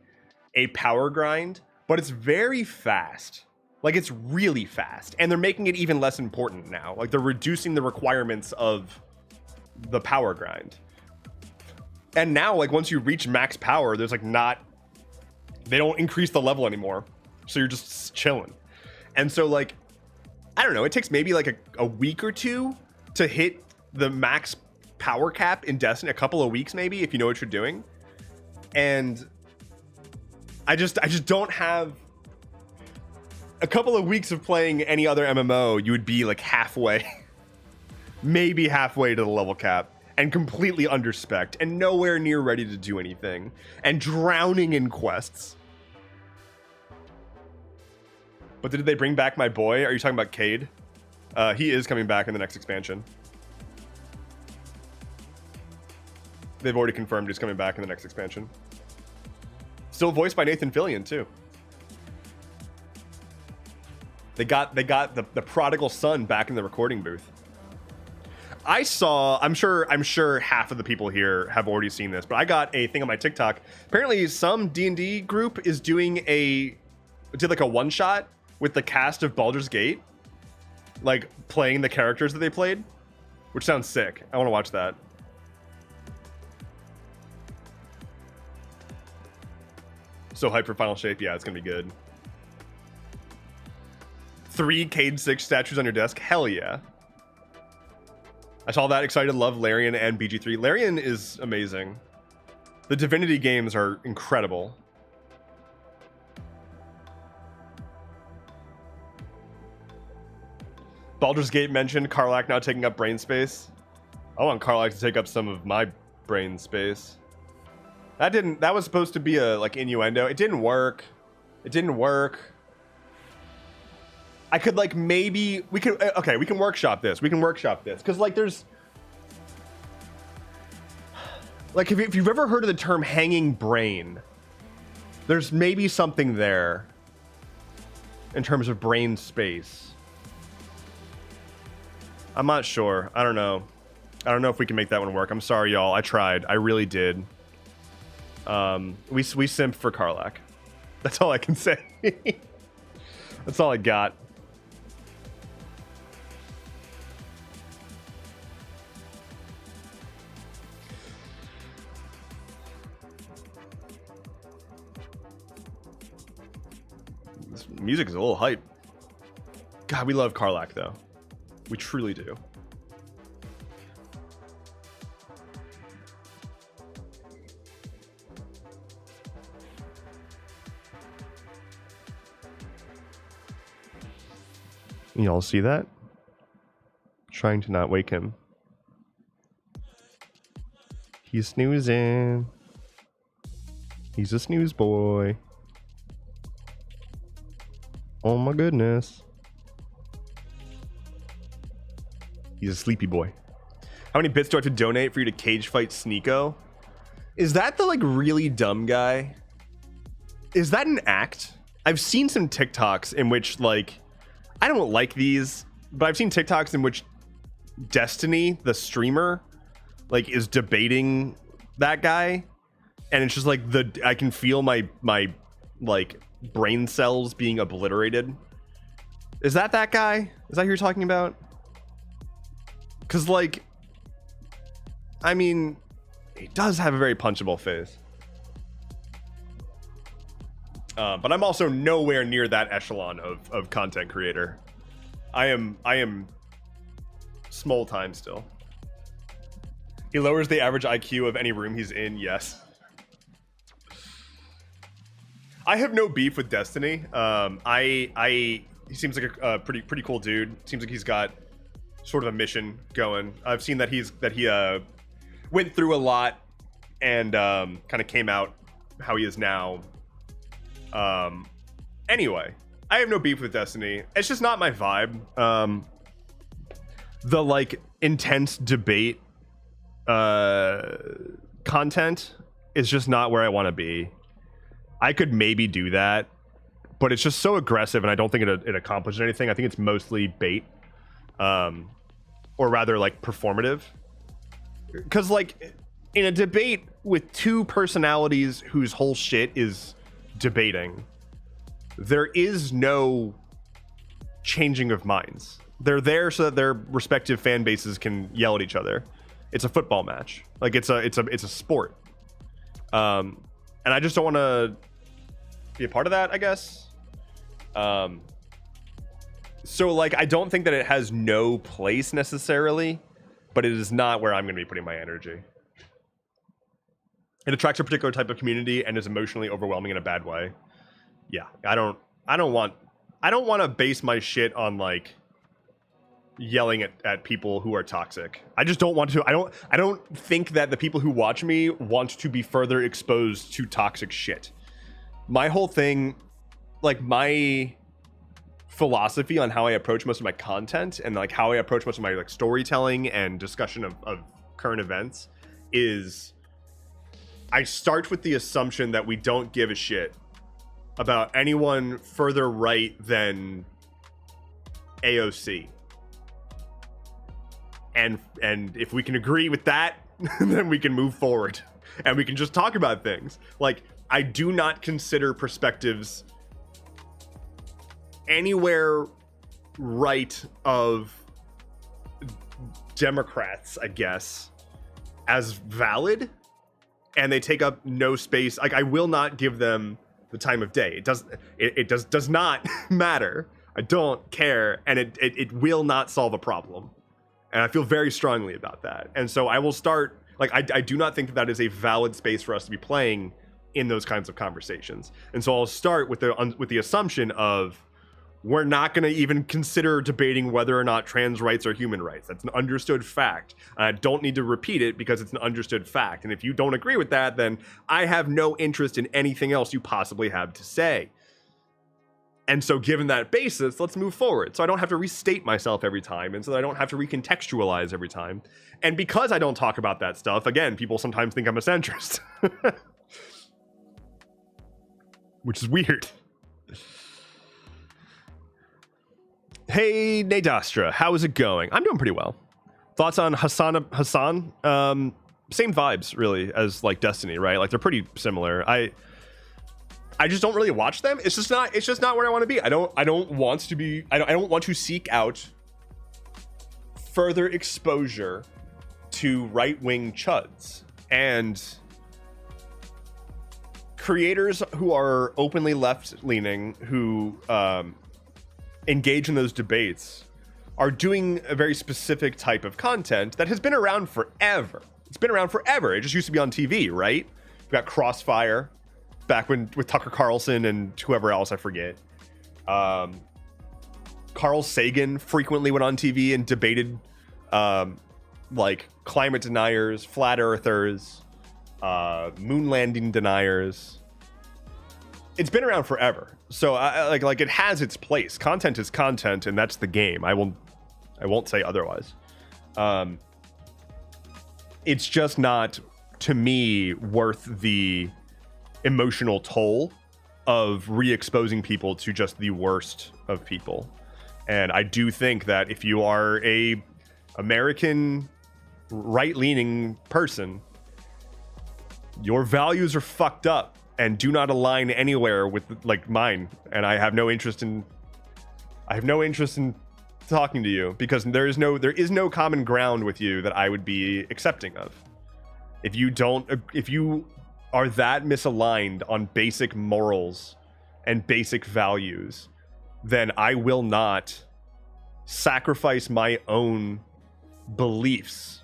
a power grind, but it's very fast. Like, it's really fast. And they're making it even less important now. Like, they're reducing the requirements of the power grind. And now, like, once you reach max power, there's like they don't increase the level anymore. So you're just chilling. And so like I don't know, it takes maybe like a week or two to hit the max power cap in Destiny, a couple of weeks maybe, if you know what you're doing. And I just don't have a couple of weeks of playing any other MMO. You would be like halfway, maybe halfway to the level cap, and completely underspec'd and nowhere near ready to do anything and drowning in quests. But did they bring back my boy? Are you talking about Cade? He is coming back in the next expansion. They've already confirmed he's coming back in the next expansion. Still voiced by Nathan Fillion too. They got the prodigal son back in the recording booth. I saw, I'm sure half of the people here have already seen this, but I got a thing on my TikTok. Apparently some D&D group is did like a one shot with the cast of Baldur's Gate, like playing the characters that they played, which sounds sick. I want to watch that. So hyped for Final Shape. Yeah, it's gonna be good. 3 Cade 6 statues on your desk. Hell yeah. I saw that, excited, love Larian and BG3. Larian is amazing. The Divinity games are incredible. Baldur's Gate mentioned Karlach now taking up brain space. I want Karlach to take up some of my brain space. That was supposed to be a like innuendo. It didn't work. It didn't work. I could like maybe we can workshop this. We can workshop this because like there's like if you've ever heard of the term hanging brain, there's maybe something there in terms of brain space. I'm not sure. I don't know. I don't know if we can make that one work. I'm sorry, y'all. I tried. I really did. We simped for Karlach. That's all I can say. That's all I got. This music is a little hype. God, we love Karlach though. We truly do. Y'all see that? Trying to not wake him. He's snoozing. He's a snooze boy. Oh my goodness. He's a sleepy boy. How many bits do I have to donate for you to cage fight Sneeko? Is that the like really dumb guy? Is that an act? I've seen some TikToks in which like, I don't like these, but I've seen TikToks in which Destiny, the streamer, like is debating that guy. And it's just like I can feel my like brain cells being obliterated. Is that guy? Is that who you're talking about? Cause like, I mean, he does have a very punchable face. But I'm also nowhere near that echelon of content creator. I am small time still. He lowers the average IQ of any room he's in. Yes. I have no beef with Destiny. He seems like a pretty cool dude. Seems like he's got sort of a mission going. I've seen that he went through a lot and kind of came out how he is now. Anyway, I have no beef with Destiny. It's just not my vibe. The like intense debate content is just not where I want to be. I could maybe do that, but it's just so aggressive and I don't think it accomplishes anything. I think it's mostly bait, or rather like performative. Because like in a debate with two personalities whose whole shit is debating, there is no changing of minds. They're there so that their respective fan bases can yell at each other. It's a football match. Like it's a sport. And I just don't want to be a part of that, I guess. So like, I don't think that it has no place necessarily, but it is not where I'm going to be putting my energy. It attracts a particular type of community and is emotionally overwhelming in a bad way. Yeah, I don't want to base my shit on like yelling at people who are toxic. I just don't want to. I don't think that the people who watch me want to be further exposed to toxic shit. My whole thing, like my philosophy on how I approach most of my content and like how I approach most of my like storytelling and discussion of current events is I start with the assumption that we don't give a shit about anyone further right than AOC. And if we can agree with that, then we can move forward and we can just talk about things. Like, I do not consider perspectives anywhere right of Democrats, I guess, as valid, and they take up no space. Like, I will not give them the time of day. It does not matter. I don't care, and it will not solve a problem. And I feel very strongly about that. And so I will start, like, I do not think that is a valid space for us to be playing in those kinds of conversations. And so I'll start with the assumption of we're not going to even consider debating whether or not trans rights are human rights. That's an understood fact. I don't need to repeat it because it's an understood fact. And if you don't agree with that, then I have no interest in anything else you possibly have to say. And so given that basis, let's move forward. So I don't have to restate myself every time, and so I don't have to recontextualize every time. And because I don't talk about that stuff, again, people sometimes think I'm a centrist. Which is weird. Hey, Nadastra, how is it going? I'm doing pretty well. Thoughts on Hassan? Same vibes, really, as like Destiny, right? Like, they're pretty similar. I just don't really watch them. It's just not where I want to be. I don't want to seek out further exposure to right-wing chuds. And creators who are openly left-leaning, who engage in those debates, are doing a very specific type of content that has been around forever. It's been around forever. It just used to be on TV, right? We've got Crossfire, back when with Tucker Carlson and whoever else, I forget. Carl Sagan frequently went on TV and debated like climate deniers, flat earthers, moon landing deniers. It's been around forever. So like it has its place. Content is content, and that's the game. I won't say otherwise. It's just not, to me, worth the emotional toll of re-exposing people to just the worst of people. And I do think that if you are a American right-leaning person, your values are fucked up and do not align anywhere with like mine. And I have no interest in talking to you because there is no common ground with you that I would be accepting of. If you are that misaligned on basic morals and basic values, then I will not sacrifice my own beliefs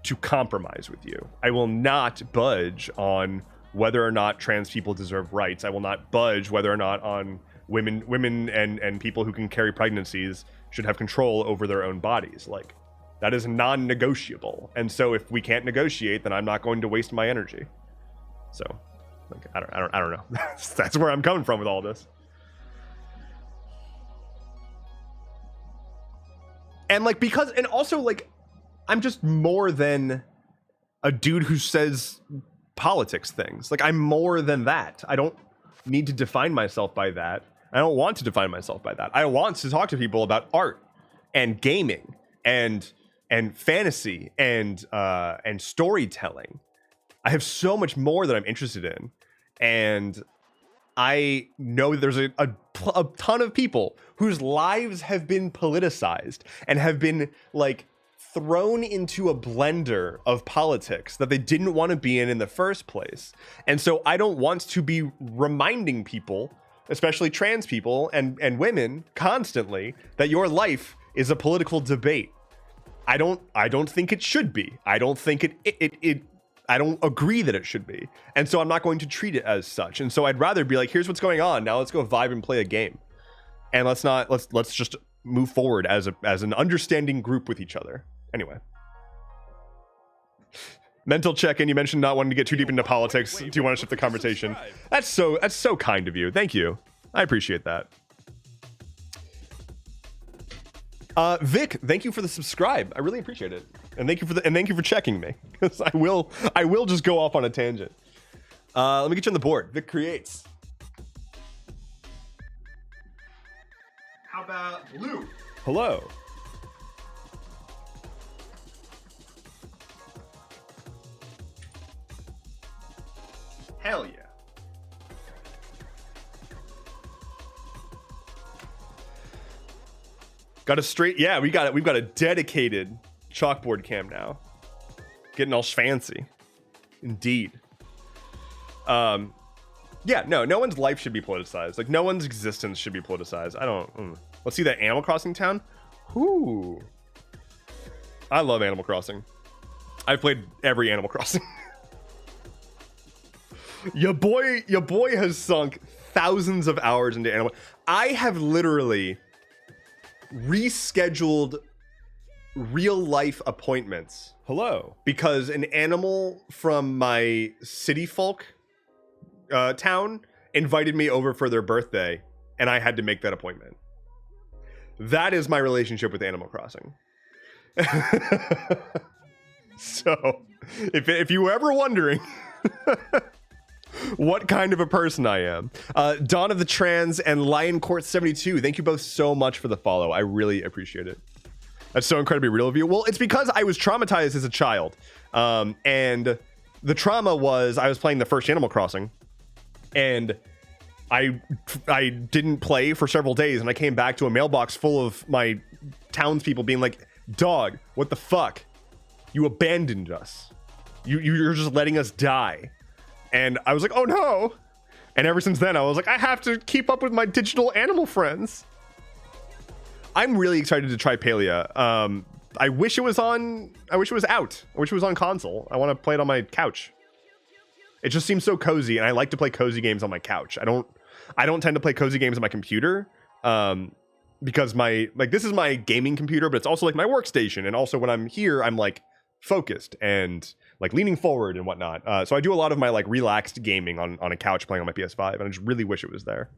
to compromise with you. I will not budge on whether or not trans people deserve rights. I will not budge whether or not on women and people who can carry pregnancies should have control over their own bodies. Like, that is non-negotiable. And so if we can't negotiate, then I'm not going to waste my energy. So, like, I don't know. That's where I'm coming from with all this. And like, because, and also like, I'm just more than a dude who says politics things. Like, I'm more than that. I don't need to define myself by that. I don't want to define myself by that. I want to talk to people about art and gaming and fantasy and storytelling. I have so much more that I'm interested in, and I know that there's a ton of people whose lives have been politicized and have been like thrown into a blender of politics that they didn't want to be in the first place. And so I don't want to be reminding people especially trans people and women, constantly that your life is a political debate. I don't think it should be. I don't think I don't agree that it should be. And so I'm not going to treat it as such. And so I'd rather be like, here's what's going on. Now let's go vibe and play a game. And let's just move forward as an understanding group with each other. Anyway. Mental check-in. You mentioned not wanting to get too deep into politics. Do you want to shift the conversation? That's so kind of you. Thank you. I appreciate that. Vic, thank you for the subscribe. I really appreciate it. And thank you for checking me. Because I will just go off on a tangent. Let me get you on the board. Vic creates. How about Blue? Hello. Hell yeah. Got a straight, yeah, we've got a dedicated chalkboard cam now. Getting all fancy. Indeed. Yeah, no one's life should be politicized. Like, no one's existence should be politicized. I don't... Let's see that Animal Crossing town. Ooh. I love Animal Crossing. I've played every Animal Crossing. Your boy has sunk thousands of hours into Animal... I have literally rescheduled real life appointments. Hello. Because an animal from my city folk town invited me over for their birthday, and I had to make that appointment. That is my relationship with Animal Crossing. So, if you were ever wondering what kind of a person I am, Dawn of the Trans and Lion Court 72, thank you both so much for the follow. I really appreciate it. That's so incredibly real of you. Well, it's because I was traumatized as a child, and the trauma was I was playing the first Animal Crossing, and I didn't play for several days, and I came back to a mailbox full of my townspeople being like, "Dog, what the fuck? You abandoned us. You're just letting us die." And I was like, "Oh no!" And ever since then, I was like, I have to keep up with my digital animal friends. I'm really excited to try Palia. I wish it was out. I wish it was on console. I want to play it on my couch. It just seems so cozy, and I like to play cozy games on my couch. I don't tend to play cozy games on my computer, because this is my gaming computer, but it's also like my workstation, and also when I'm here, I'm like focused and like leaning forward and whatnot. So I do a lot of my like relaxed gaming on a couch playing on my PS5, and I just really wish it was there.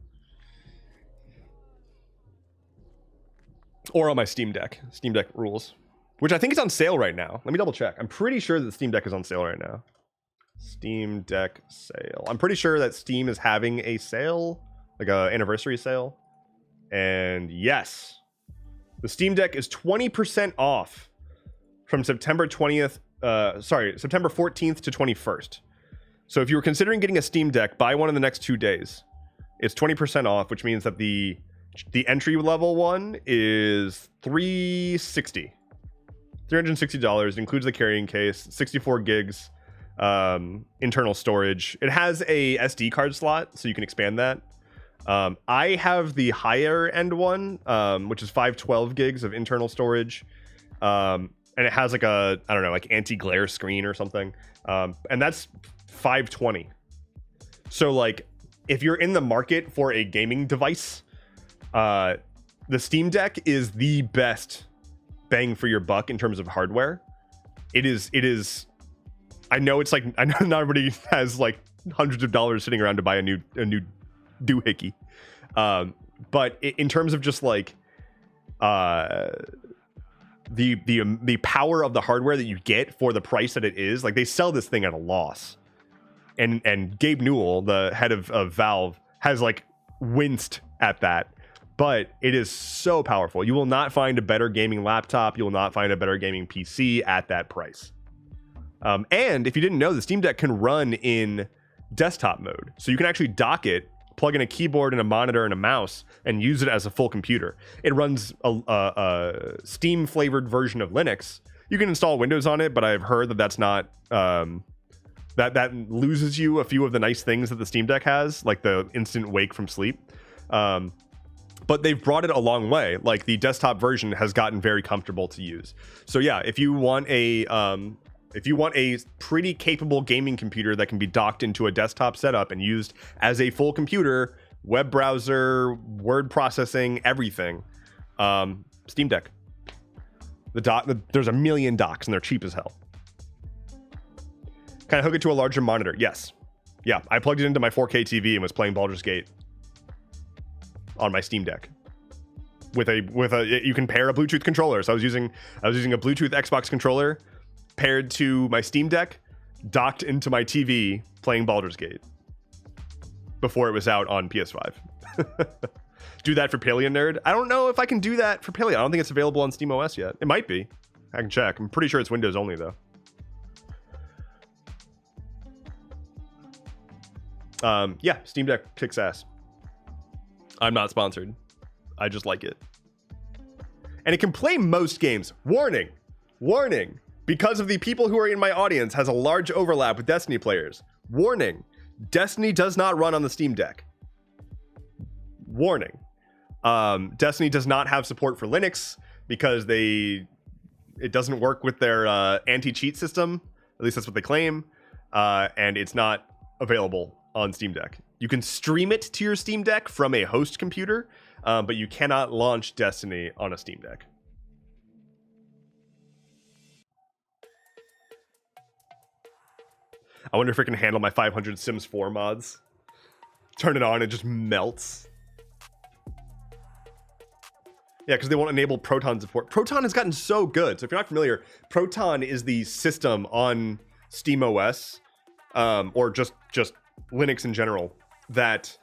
Or on my Steam Deck. Steam Deck rules. Which I think is on sale right now. Let me double check. I'm pretty sure that the Steam Deck is on sale right now. Steam Deck sale. I'm pretty sure that Steam is having a sale, like a anniversary sale. And yes, the Steam Deck is 20% off from September 14th to 21st. So if you were considering getting a Steam Deck, buy one in the next 2 days. It's 20% off, which means that the entry level one is $360. It includes the carrying case, 64 gigs. Internal storage. It has a SD card slot, so you can expand that. I have the higher end one, which is 512 gigs of internal storage, and it has like a, I don't know, like anti-glare screen or something, and that's 520. So like, if you're in the market for a gaming device, the Steam Deck is the best bang for your buck in terms of hardware. It is. I know it's like, I know not everybody has like hundreds of dollars sitting around to buy a new doohickey, but in terms of just like the power of the hardware that you get for the price that it is, like they sell this thing at a loss, and Gabe Newell, the head of Valve, has like winced at that. But it is so powerful. You will not find a better gaming laptop. You will not find a better gaming PC at that price. And if you didn't know, the Steam Deck can run in desktop mode. So you can actually dock it, plug in a keyboard and a monitor and a mouse, and use it as a full computer. It runs a Steam-flavored version of Linux. You can install Windows on it, but I've heard that that's not... that loses you a few of the nice things that the Steam Deck has, like the instant wake from sleep. But they've brought it a long way. Like the desktop version has gotten very comfortable to use. So yeah, if you want a pretty capable gaming computer that can be docked into a desktop setup and used as a full computer, web browser, word processing, everything, Steam Deck. There's a million docks and they're cheap as hell. Can I hook it to a larger monitor? Yes. Yeah, I plugged it into my 4K TV and was playing Baldur's Gate on my Steam Deck. You can pair a Bluetooth controller. So I was using a Bluetooth Xbox controller paired to my Steam Deck, docked into my TV, playing Baldur's Gate before it was out on PS5. Do that for Paleo Nerd? I don't know if I can do that for Paleo. I don't think it's available on SteamOS yet. It might be. I can check. I'm pretty sure it's Windows only though. Yeah, Steam Deck kicks ass. I'm not sponsored. I just like it. And it can play most games. Warning. Warning. Because of the people who are in my audience has a large overlap with Destiny players. Warning. Destiny does not run on the Steam Deck. Warning. Destiny does not have support for Linux because it doesn't work with their anti-cheat system. At least that's what they claim. And it's not available on Steam Deck. You can stream it to your Steam Deck from a host computer, but you cannot launch Destiny on a Steam Deck. I wonder if it can handle my 500 Sims 4 mods. Turn it on, it just melts. Yeah, because they won't enable Proton support. Proton has gotten so good. So if you're not familiar, Proton is the system on SteamOS, or just Linux in general, that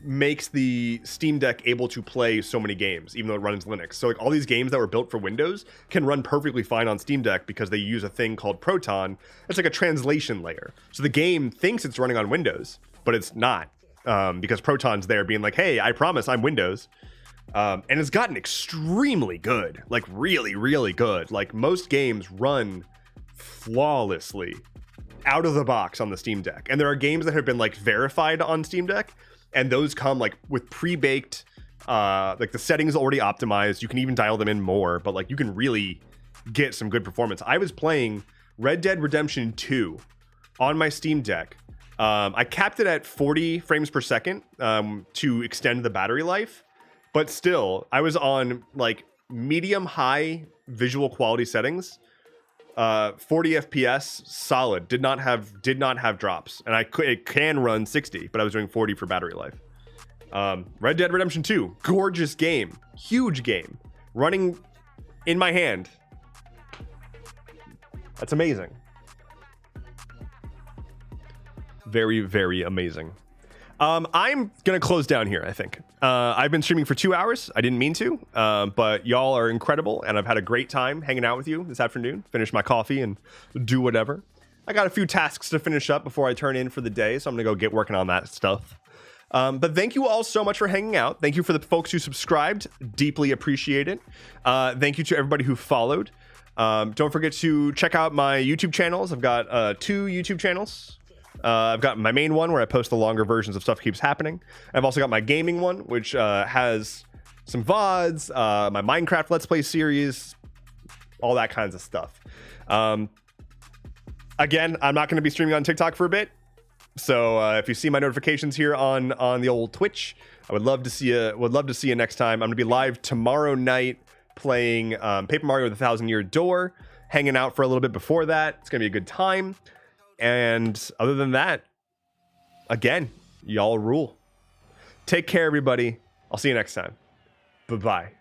makes the Steam Deck able to play so many games, even though it runs Linux. So like all these games that were built for Windows can run perfectly fine on Steam Deck because they use a thing called Proton. It's like a translation layer. So the game thinks it's running on Windows, but it's not, because Proton's there being like, hey, I promise I'm Windows. And it's gotten extremely good, like really, really good. Like most games run flawlessly out of the box on the Steam Deck. And there are games that have been like verified on Steam Deck, and those come like with pre-baked, like the settings already optimized. You can even dial them in more, but like you can really get some good performance. I was playing Red Dead Redemption 2 on my Steam Deck. I capped it at 40 frames per second to extend the battery life. But still, I was on like medium high visual quality settings, 40 FPS solid. Did not have drops, and it can run 60, but I was doing 40 for battery life. Red Dead Redemption 2, gorgeous game, huge game, running in my hand. That's amazing. Very, very amazing. I'm gonna close down here, I think. I've been streaming for 2 hours. I didn't mean to, but y'all are incredible, and I've had a great time hanging out with you this afternoon. Finish my coffee and do whatever. I got a few tasks to finish up before I turn in for the day, so I'm gonna go get working on that stuff. But thank you all so much for hanging out. Thank you for the folks who subscribed. Deeply appreciate it. Thank you to everybody who followed. Don't forget to check out my YouTube channels. I've got 2 YouTube channels. I've got my main one where I post the longer versions of stuff keeps happening. I've also got my gaming one, which has some VODs, my Minecraft Let's Play series, all that kinds of stuff. Again, I'm not going to be streaming on TikTok for a bit. So if you see my notifications here on the old Twitch, I would love to see you next time. I'm going to be live tomorrow night playing Paper Mario with a 1,000-Year Door, hanging out for a little bit before that. It's going to be a good time. And other than that, again, y'all rule. Take care, everybody. I'll see you next time. Bye-bye.